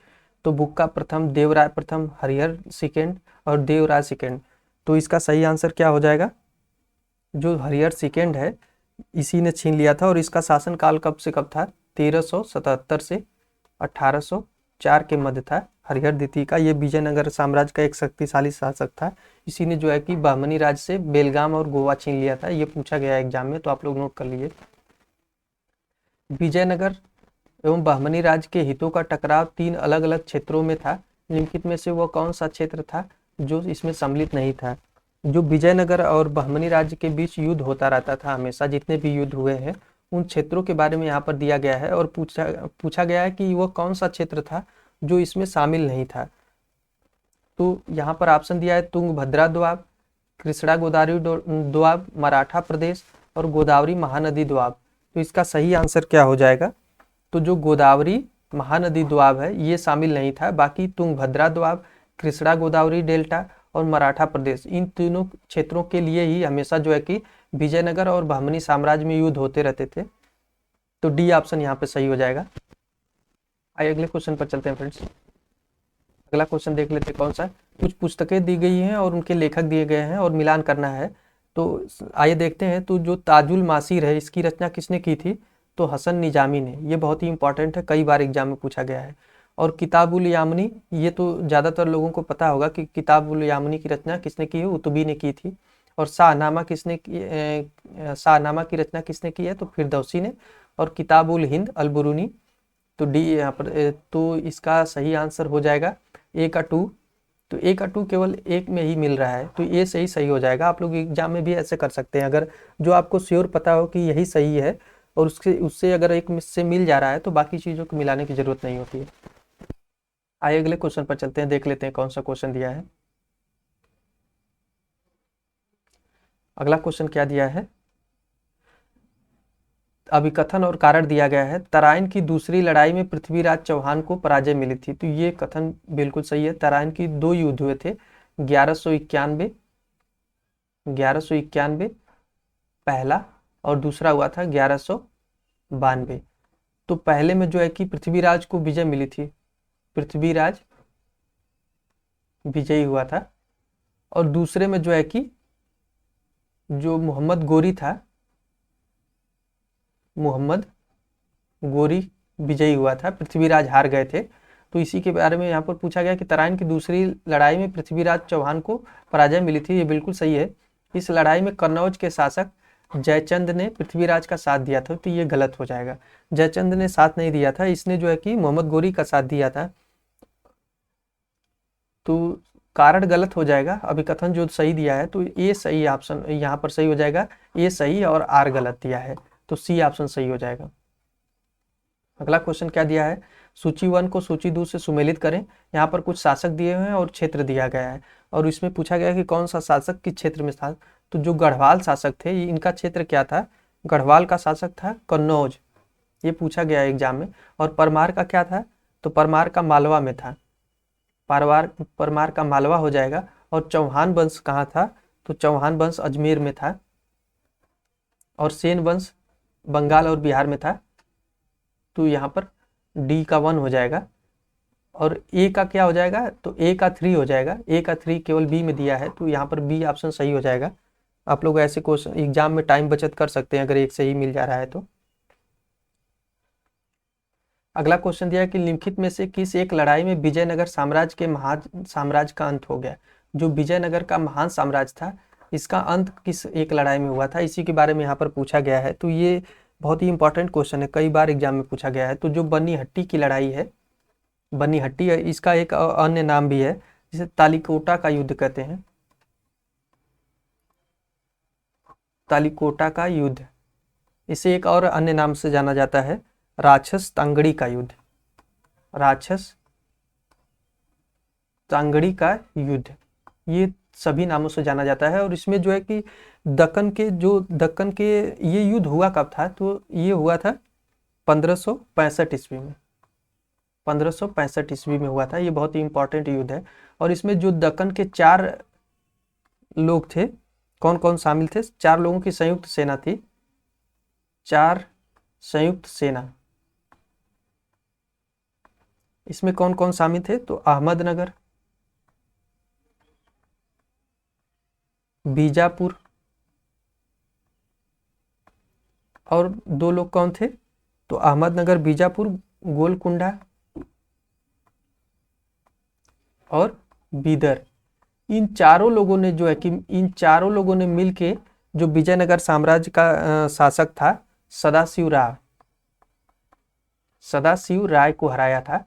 तो बुक्का प्रथम, देवराय प्रथम, हरिहर सेकेंड और देवराय सेकेंड। तो इसका सही आंसर क्या हो जाएगा, जो हरिहर सेकेंड है इसी ने छीन लिया था। और इसका शासन काल कब से कब था, 1377 से 1804 के मध्य था हरिहर द्वितीय का। ये विजयनगर साम्राज्य का एक शक्तिशाली शासक था। इसी ने जो है कि बहमनी राज्य से बेलगाम और गोवा छीन लिया था। ये पूछा गया एग्जाम में, तो आप लोग नोट कर लीजिए। विजयनगर एवं बहमनी राज्य के हितों का टकराव 3 अलग अलग क्षेत्रों में था। निम्नलिखित में से वह कौन सा क्षेत्र था जो इसमें सम्मिलित नहीं था। जो विजयनगर और बहमनी राज्य के बीच युद्ध होता रहता था हमेशा, जितने भी युद्ध हुए हैं उन क्षेत्रों के बारे में यहाँ पर दिया गया है। और पूछा गया है कि वह कौन सा क्षेत्र था जो इसमें शामिल नहीं था। तो यहाँ पर ऑप्शन दिया है तुंगभद्रा दोआब, कृष्णा गोदावरी दोआब, मराठा प्रदेश और गोदावरी महानदी दोआब। तो इसका सही आंसर क्या हो जाएगा, तो जो गोदावरी महानदी दोआब है ये शामिल नहीं था। बाकी तुंगभद्रा दोआब, कृष्णा गोदावरी डेल्टा और मराठा प्रदेश, इन तीनों क्षेत्रों के लिए ही हमेशा जो है कि विजयनगर और बहमनी साम्राज्य में युद्ध होते रहते थे। तो डी ऑप्शन यहाँ पे सही हो जाएगा। आइए अगले क्वेश्चन पर चलते हैं फ्रेंड्स। अगला क्वेश्चन देख लेते हैं कौन सा। कुछ पुस्तकें दी गई हैं और उनके लेखक दिए गए हैं और मिलान करना है। तो आइए देखते हैं। तो जो ताजुल मासीर है इसकी रचना किसने की थी, तो हसन निजामी ने। ये बहुत ही इंपॉर्टेंट है, कई बार एग्जाम में पूछा गया है। और किताबुल यामनी, ये तो ज़्यादातर लोगों को पता होगा कि किताबुल यामनी की रचना किसने की है, उतबी ने की थी। और शाहनामा शाहनामा की रचना किसने की है, तो फिरदौसी ने। और किताबुल हिंद अल-बुरूनी। तो डी यहाँ पर, तो इसका सही आंसर हो जाएगा ए का 2। तो ए का 2 केवल एक में ही मिल रहा है, तो ये सही हो जाएगा। आप लोग एग्जाम में भी ऐसे कर सकते हैं, अगर जो आपको श्योर पता हो कि यही सही है और उससे अगर एक से मिल जा रहा है तो बाकी चीज़ों को मिलाने की जरूरत नहीं होती है। आइए अगले क्वेश्चन पर चलते हैं, देख लेते हैं कौन सा क्वेश्चन दिया है। अगला क्वेश्चन क्या दिया है, अभिकथन और कारण दिया गया है। तराइन की दूसरी लड़ाई में पृथ्वीराज चौहान को पराजय मिली थी। तो ये कथन बिल्कुल सही है। तराइन की 2 युद्ध हुए थे, 1191 पहला और दूसरा हुआ था 1192। तो पहले में जो है कि पृथ्वीराज को विजय मिली थी, पृथ्वीराज विजयी हुआ था, और दूसरे में जो है कि जो मोहम्मद गोरी था, मोहम्मद गोरी विजयी हुआ था, पृथ्वीराज हार गए थे। तो इसी के बारे में यहाँ पर पूछा गया कि तराइन की दूसरी लड़ाई में पृथ्वीराज चौहान को पराजय मिली थी। ये बिल्कुल सही है। इस लड़ाई में कन्नौज के शासक जयचंद ने पृथ्वीराज का साथ दिया था। तो ये गलत हो जाएगा, जयचंद ने साथ नहीं दिया था, इसने जो है कि मोहम्मद गोरी का साथ दिया था। तो कारण गलत हो जाएगा, अभिकथन जो सही दिया है। तो ए सही ऑप्शन यहाँ पर सही हो जाएगा, ए सही और आर गलत दिया है, तो सी ऑप्शन सही हो जाएगा। अगला क्वेश्चन क्या दिया है, सूची 1 को सूची 2 से सुमेलित करें। यहाँ पर कुछ शासक दिए हुए हैं और क्षेत्र दिया गया है, और इसमें पूछा गया कि कौन सा शासक किस क्षेत्र में था। तो जो गढ़वाल शासक थे, इनका क्षेत्र क्या था, गढ़वाल का शासक था कन्नौज, ये पूछा गया एग्जाम में। और परमार का क्या था, तो परमार का मालवा में था, परमार का मालवा हो जाएगा। और चौहान वंश कहाँ था, तो चौहान वंश अजमेर में था, और सेन वंश बंगाल और बिहार में था। तो यहाँ पर डी का 1 हो जाएगा। और ए का क्या हो जाएगा, तो ए का 3 हो जाएगा, ए का 3 केवल बी में दिया है, तो यहाँ पर बी ऑप्शन सही हो जाएगा। आप लोग ऐसे क्वेश्चन एग्जाम में टाइम बचत कर सकते हैं अगर एक से ही मिल जा रहा है तो। अगला क्वेश्चन दिया है कि निम्नलिखित में से किस एक लड़ाई में विजयनगर साम्राज्य के महान साम्राज्य का अंत हो गया। जो विजयनगर का महान साम्राज्य था, इसका अंत किस एक लड़ाई में हुआ था, इसी के बारे में यहाँ पर पूछा गया है। तो ये बहुत ही इंपॉर्टेंट क्वेश्चन है, कई बार एग्जाम में पूछा गया है। तो जो बनीहट्टी की लड़ाई है, बनीहट्टी है, इसका एक अन्य नाम भी है जिसे तालिकोटा का युद्ध कहते हैं, तालिकोटा का युद्ध। इसे एक और अन्य नाम से जाना जाता है, राक्षस तांगड़ी का युद्ध, राक्षस तांगड़ी का युद्ध, ये सभी नामों से जाना जाता है। और इसमें जो है कि दक्कन के ये युद्ध हुआ कब था, तो ये हुआ था 1565 ईस्वी में, 1565 ईस्वी में हुआ था। ये बहुत ही इंपॉर्टेंट युद्ध है। और इसमें जो दक्कन के 4 लोग थे, कौन कौन शामिल थे, 4 लोगों की संयुक्त सेना थी, 4 संयुक्त सेना। इसमें कौन कौन शामिल थे, तो अहमदनगर, बीजापुर, और 2 लोग कौन थे, तो अहमदनगर, बीजापुर, गोलकुंडा और बीदर। इन चारों लोगों ने जो है कि इन चारों लोगों ने मिलके जो विजयनगर साम्राज्य का शासक था सदाशिव राय को हराया था,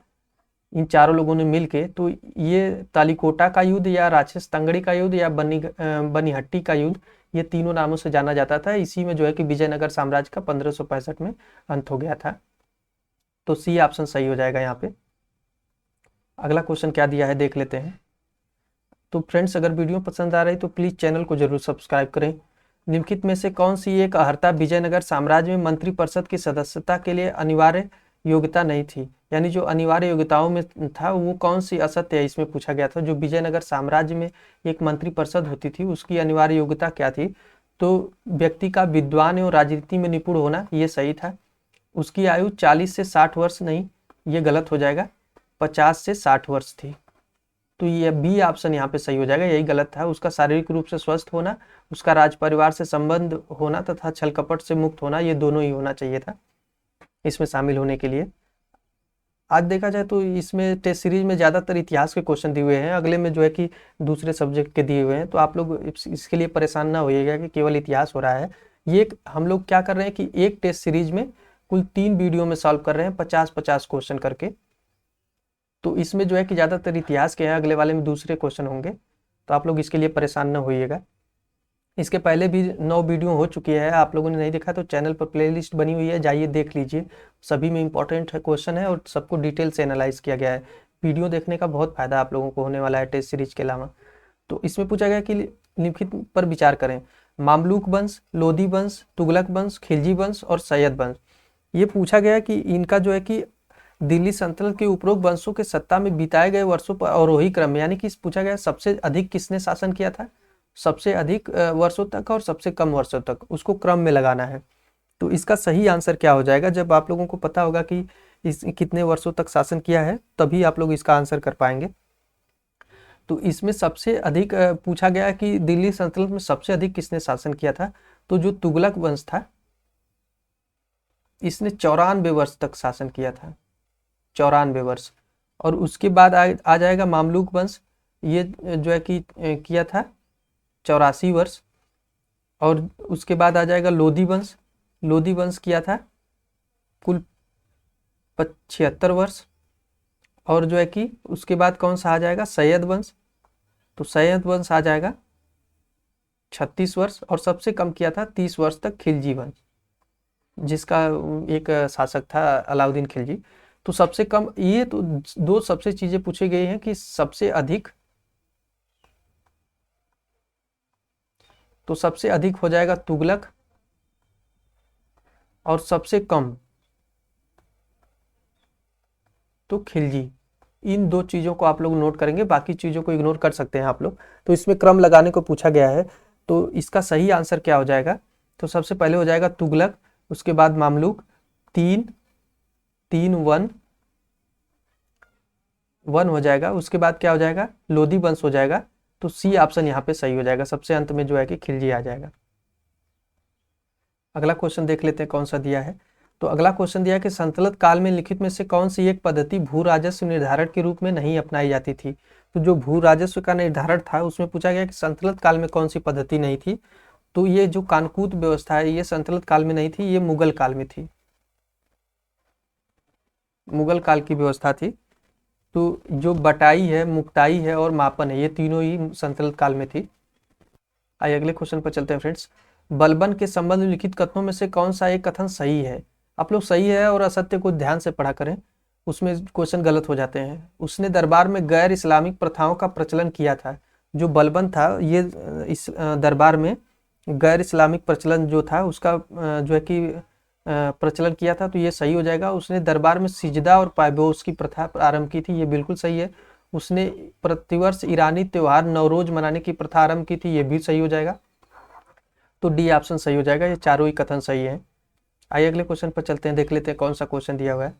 इन चारों लोगों ने मिलके। तो ये तालिकोटा का युद्ध या राक्षस तंगड़ी का युद्ध या बनीहट्टी का युद्ध, ये तीनों नामों से जाना जाता था। इसी में जो है कि विजयनगर साम्राज्य का 1565 में अंत हो गया था। तो सी ऑप्शन सही हो जाएगा यहाँ पे। अगला क्वेश्चन क्या दिया है देख लेते हैं। तो फ्रेंड्स, अगर वीडियो पसंद आ रही तो प्लीज़ चैनल को जरूर सब्सक्राइब करें। निम्नलिखित में से कौन सी एक अर्हता विजयनगर साम्राज्य में मंत्रिपरिषद की सदस्यता के लिए अनिवार्य योग्यता नहीं थी, यानी जो अनिवार्य योग्यताओं में था वो कौन सी असत्य है, इसमें पूछा गया था। जो विजयनगर साम्राज्य में एक मंत्रिपरिषद होती थी, उसकी अनिवार्य योग्यता क्या थी, तो व्यक्ति का विद्वान एवं राजनीति में निपुण होना, ये सही था। उसकी आयु 40 से 60 वर्ष नहीं, ये गलत हो जाएगा, 50 से 60 वर्ष थी। तो ये बी ऑप्शन यहाँ पे सही हो जाएगा, यही गलत था। उसका शारीरिक रूप से स्वस्थ होना, उसका राज परिवार से संबंध होना तथा छल कपट से मुक्त होना, ये दोनों ही होना चाहिए था इसमें शामिल होने के लिए। आज देखा जाए तो इसमें टेस्ट सीरीज में ज़्यादातर इतिहास के क्वेश्चन दिए हुए हैं, अगले में जो है कि दूसरे सब्जेक्ट के दिए हुए हैं। तो आप लोग इसके लिए परेशान ना होइएगा कि केवल इतिहास हो रहा है। ये हम लोग क्या कर रहे हैं कि एक टेस्ट सीरीज में कुल 3 वीडियो में सॉल्व कर रहे हैं 50-50 क्वेश्चन करके। तो इसमें जो है कि ज़्यादातर इतिहास के हैं, अगले वाले में दूसरे क्वेश्चन होंगे, तो आप लोग इसके लिए परेशान ना होइएगा। इसके पहले भी 9 वीडियो हो चुकी है, आप लोगों ने नहीं देखा तो चैनल पर प्लेलिस्ट बनी हुई है, जाइए देख लीजिए। सभी में इंपॉर्टेंट क्वेश्चन है और सबको डिटेल से एनालाइज किया गया है। वीडियो देखने का बहुत फायदा आप लोगों को होने वाला है टेस्ट सीरीज के अलावा। तो इसमें पूछा गया कि निम्नलिखित पर विचार करें। मामलूक वंश, लोदी वंश, तुगलक वंश, खिलजी वंश और सैयद वंश। ये पूछा गया कि इनका जो है कि दिल्ली सल्तनत के उपरोक्त वंशों के सत्ता में बिताए गए वर्षों पर अवरोही क्रम में, यानी कि पूछा गया सबसे अधिक किसने शासन किया था, सबसे अधिक वर्षों तक और सबसे कम वर्षों तक, उसको क्रम में लगाना है। तो इसका सही आंसर क्या हो जाएगा? जब आप लोगों को पता होगा कि इस कितने वर्षों तक शासन किया है तभी आप लोग इसका आंसर कर पाएंगे। तो इसमें सबसे अधिक पूछा गया कि दिल्ली सल्तनत में सबसे अधिक किसने शासन किया था, तो जो तुगलक वंश था इसने 94 वर्ष तक शासन किया था, 94 वर्ष। और उसके बाद आ जाएगा मामलूक वंश, ये जो है कि किया था 84 वर्ष। और उसके बाद आ जाएगा लोदी वंश, लोदी वंश किया था कुल 76 वर्ष। और जो है कि उसके बाद कौन सा आ जाएगा, सैयद वंश, तो सैयद वंश आ जाएगा 36 वर्ष। और सबसे कम किया था 30 वर्ष तक खिलजी वंश, जिसका एक शासक था अलाउद्दीन खिलजी। तो सबसे कम, ये तो दो सबसे चीजें पूछी गई हैं कि सबसे अधिक, तो सबसे अधिक हो जाएगा तुगलक और सबसे कम तो खिलजी। इन दो चीजों को आप लोग नोट करेंगे, बाकी चीजों को इग्नोर कर सकते हैं आप लोग। तो इसमें क्रम लगाने को पूछा गया है, तो इसका सही आंसर क्या हो जाएगा? तो सबसे पहले हो जाएगा तुगलक, उसके बाद मामलुक, तीन तीन वन वन हो जाएगा। उसके बाद क्या हो जाएगा, लोदी वंश हो जाएगा। तो सी ऑप्शन यहाँ पे सही हो जाएगा, सबसे अंत में जो है कि खिलजी आ जाएगा। अगला क्वेश्चन देख लेते हैं कौन सा दिया है। तो अगला क्वेश्चन दिया है कि संतलत काल में लिखित में से कौन सी एक पद्धति भू राजस्व निर्धारण के रूप में नहीं अपनाई जाती थी। तो जो भू राजस्व का निर्धारण था उसमें पूछा गया कि संतलत काल में कौन सी पद्धति नहीं थी। तो ये जो कानकूत व्यवस्था है ये संतलत काल में नहीं थी, ये मुगल काल में थी, मुगल काल की व्यवस्था थी। तो जो बटाई है, मुक्ताई है और मापन है, ये तीनों ही संतलत काल में थी। आइए अगले क्वेश्चन पर चलते हैं फ्रेंड्स। बलबन के संबंध में लिखित कथनों में से कौन सा एक कथन सही है? आप लोग सही है और असत्य को ध्यान से पढ़ा करें, उसमें क्वेश्चन गलत हो जाते हैं। उसने दरबार में गैर इस्लामिक प्रथाओं का प्रचलन किया था। जो बलबन था ये इस दरबार में गैर इस्लामिक प्रचलन जो था उसका जो है कि प्रचलन किया था, तो ये सही हो जाएगा। उसने दरबार में सिजदा और पायबोस की प्रथा आरंभ की थी, ये बिल्कुल सही है। उसने प्रतिवर्ष ईरानी त्योहार नवरोज मनाने की प्रथा आरंभ की थी, ये भी सही हो जाएगा। तो डी ऑप्शन सही हो जाएगा, ये चारों ही कथन सही है। आइए अगले क्वेश्चन पर चलते हैं, देख लेते हैं कौन सा क्वेश्चन दिया हुआ है।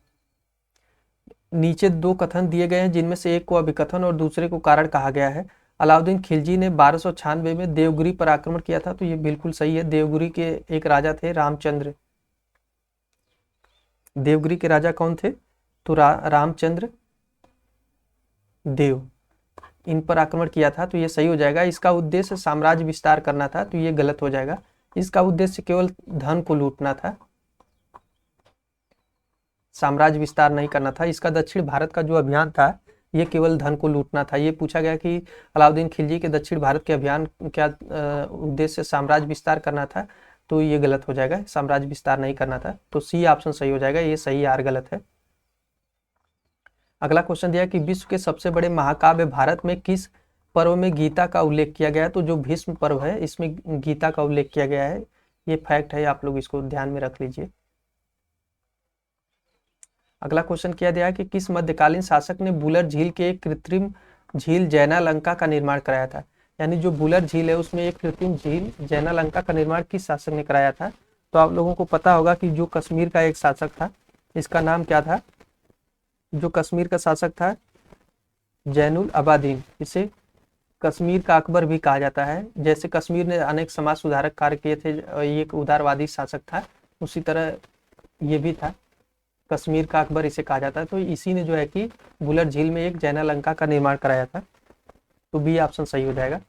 नीचे दो कथन दिए गए हैं जिनमें से एक को अभिकथन और दूसरे को कारण कहा गया है। अलाउद्दीन खिलजी ने 1296 में देवगिरी पर आक्रमण किया था, तो ये बिल्कुल सही है। देवगिरी के एक राजा थे रामचंद्र। देवगिरी के राजा कौन थे? तो रामचंद्र देव, इन पर आक्रमण किया था, तो ये सही हो जाएगा। इसका उद्देश्य साम्राज्य विस्तार करना था, तो ये गलत हो जाएगा। इसका उद्देश्य केवल धन को लूटना था, साम्राज्य विस्तार नहीं करना था। इसका दक्षिण भारत का जो अभियान था ये केवल धन को लूटना था। ये पूछा गया कि अलाउद्दीन खिलजी के दक्षिण भारत के अभियान क्या उद्देश्य साम्राज्य विस्तार करना था, तो ये गलत हो जाएगा, साम्राज्य विस्तार नहीं करना था। तो सी ऑप्शन सही हो जाएगा, ये सही आर गलत है। अगला क्वेश्चन दिया कि विश्व के सबसे बड़े महाकाव्य भारत में किस पर्व में गीता का उल्लेख किया गया है? तो जो भीष्म पर्व है इसमें गीता का उल्लेख किया गया है, ये फैक्ट है, आप लोग इसको ध्यान में रख लीजिए। अगला क्वेश्चन किया गया है कि किस मध्यकालीन शासक ने बुलर झील के एक कृत्रिम झील जैनालंका का निर्माण कराया था? यानी जो बुलर झील है उसमें एक कृत्रिम झील जैनालंका का निर्माण किस शासक ने कराया था? तो आप लोगों को पता होगा कि जो कश्मीर का एक शासक था, इसका नाम क्या था? जो कश्मीर का शासक था जैनुल अबादीन, इसे कश्मीर का अकबर भी कहा जाता है। जैसे कश्मीर ने अनेक समाज सुधारक कार्य किए थे, ये एक उदारवादी शासक था, उसी तरह ये भी था, कश्मीर का अकबर इसे कहा जाता है। तो इसी ने जो है कि बुलर झील में एक जैनालंका का निर्माण कराया था, तो बी ऑप्शन सही हो जाएगा।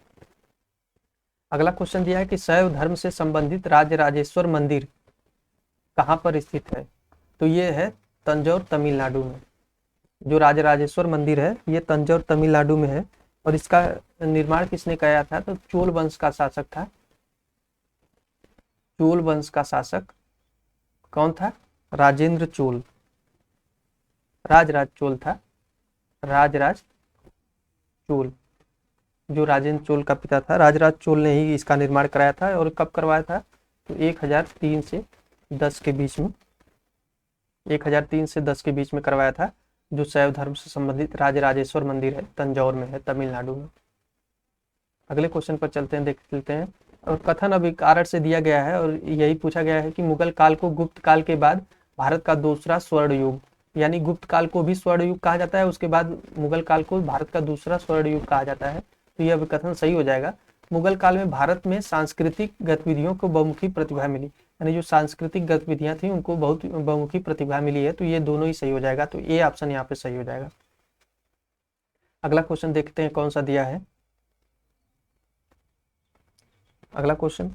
अगला क्वेश्चन दिया है कि शैव धर्म से संबंधित राजराजेश्वर मंदिर कहाँ पर स्थित है? तो ये है तंजौर तमिलनाडु में। जो राजराजेश्वर मंदिर है ये तंजौर तमिलनाडु में है। और इसका निर्माण किसने कराया था? तो चोल वंश का शासक था। चोल वंश का शासक कौन था? राजेंद्र चोल, राजराज चोल था, राजराज चोल। जो राजेंद्र चोल का पिता था, राजराज चोल ने ही इसका निर्माण कराया था। और कब करवाया था? तो 1003 से 10 के बीच में, 1003 से 10 के बीच में करवाया था, जो शैव धर्म से संबंधित राजराजेश्वर मंदिर है, तंजौर में है, तमिलनाडु में। अगले क्वेश्चन पर चलते हैं, देख लेते हैं। और कथन अब एक आरर से दिया गया है और यही पूछा गया है कि मुगल काल को गुप्त काल के बाद भारत का दूसरा स्वर्ण युग, यानी गुप्त काल को भी स्वर्ण युग कहा जाता है, उसके बाद मुगल काल को भारत का दूसरा स्वर्ण युग कहा जाता है। तो यह कथन सही हो जाएगा। मुगल काल में भारत में सांस्कृतिक गतिविधियों को बहुमुखी प्रतिभा मिली, यानी जो सांस्कृतिक गतिविधियां थी उनको बहुत बहुमुखी प्रतिभा मिली है। तो ये दोनों ही सही हो जाएगा, तो ए ऑप्शन यहाँ पे सही हो जाएगा। अगला क्वेश्चन देखते हैं कौन सा दिया है। अगला क्वेश्चन,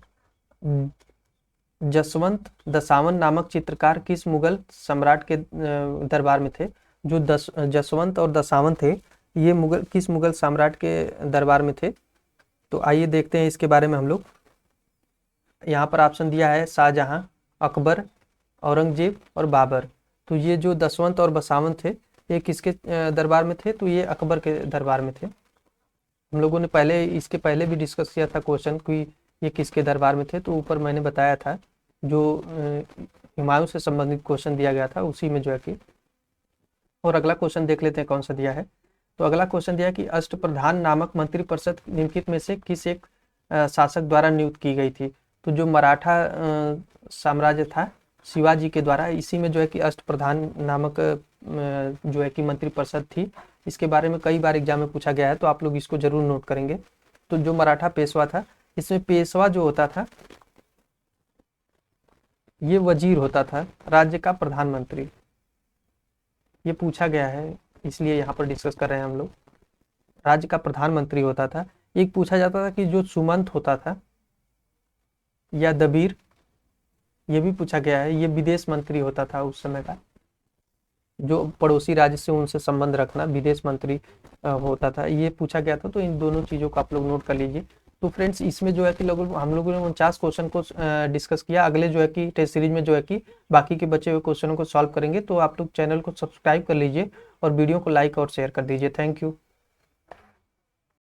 जसवंत दसावन नामक चित्रकार किस मुगल सम्राट के दरबार में थे? जो जसवंत और दसावन थे, ये किस मुगल सम्राट के दरबार में थे? तो आइए देखते हैं इसके बारे में हम लोग। यहाँ पर ऑप्शन दिया है शाहजहां, अकबर, औरंगजेब और बाबर। तो ये जो दसवंत और बसावन थे, ये किसके दरबार में थे? तो ये अकबर के दरबार में थे। हम लोगों ने इसके पहले भी डिस्कस किया था क्वेश्चन कि ये किसके दरबार में थे, तो ऊपर मैंने बताया था, जो हुमायूं से संबंधित क्वेश्चन दिया गया था उसी में जो है कि। और अगला क्वेश्चन देख लेते हैं कौन सा दिया है। तो अगला क्वेश्चन दिया है कि अष्टप्रधान नामक मंत्रिपरिषद निम्नलिखित में से किस एक शासक द्वारा नियुक्त की गई थी? तो जो मराठा साम्राज्य था शिवाजी के द्वारा, इसी में जो है कि अष्टप्रधान नामक जो है कि मंत्रिपरिषद थी। इसके बारे में कई बार एग्जाम में पूछा गया है, तो आप लोग इसको जरूर नोट करेंगे। तो जो मराठा पेशवा था, इसमें पेशवा जो होता था ये वजीर होता था, राज्य का प्रधानमंत्री। ये पूछा गया है इसलिए यहाँ पर डिस्कस कर रहे हैं हम लोग। राज्य का प्रधानमंत्री होता था। एक पूछा जाता था कि जो सुमंत होता था या दबीर, ये भी पूछा गया है, ये विदेश मंत्री होता था उस समय का, जो पड़ोसी राज्य से उनसे संबंध रखना, विदेश मंत्री होता था, ये पूछा गया था। तो इन दोनों चीज़ों को आप लोग नोट कर लीजिए। तो फ्रेंड्स, इसमें जो है कि हम लोगों ने 49 क्वेश्चन को डिस्कस किया। अगले जो है कि टेस्ट सीरीज में जो है कि बाकी के बचे हुए क्वेश्चनों को सॉल्व करेंगे। तो आप लोग चैनल को सब्सक्राइब कर लीजिए और वीडियो को लाइक और शेयर कर दीजिए। Thank you.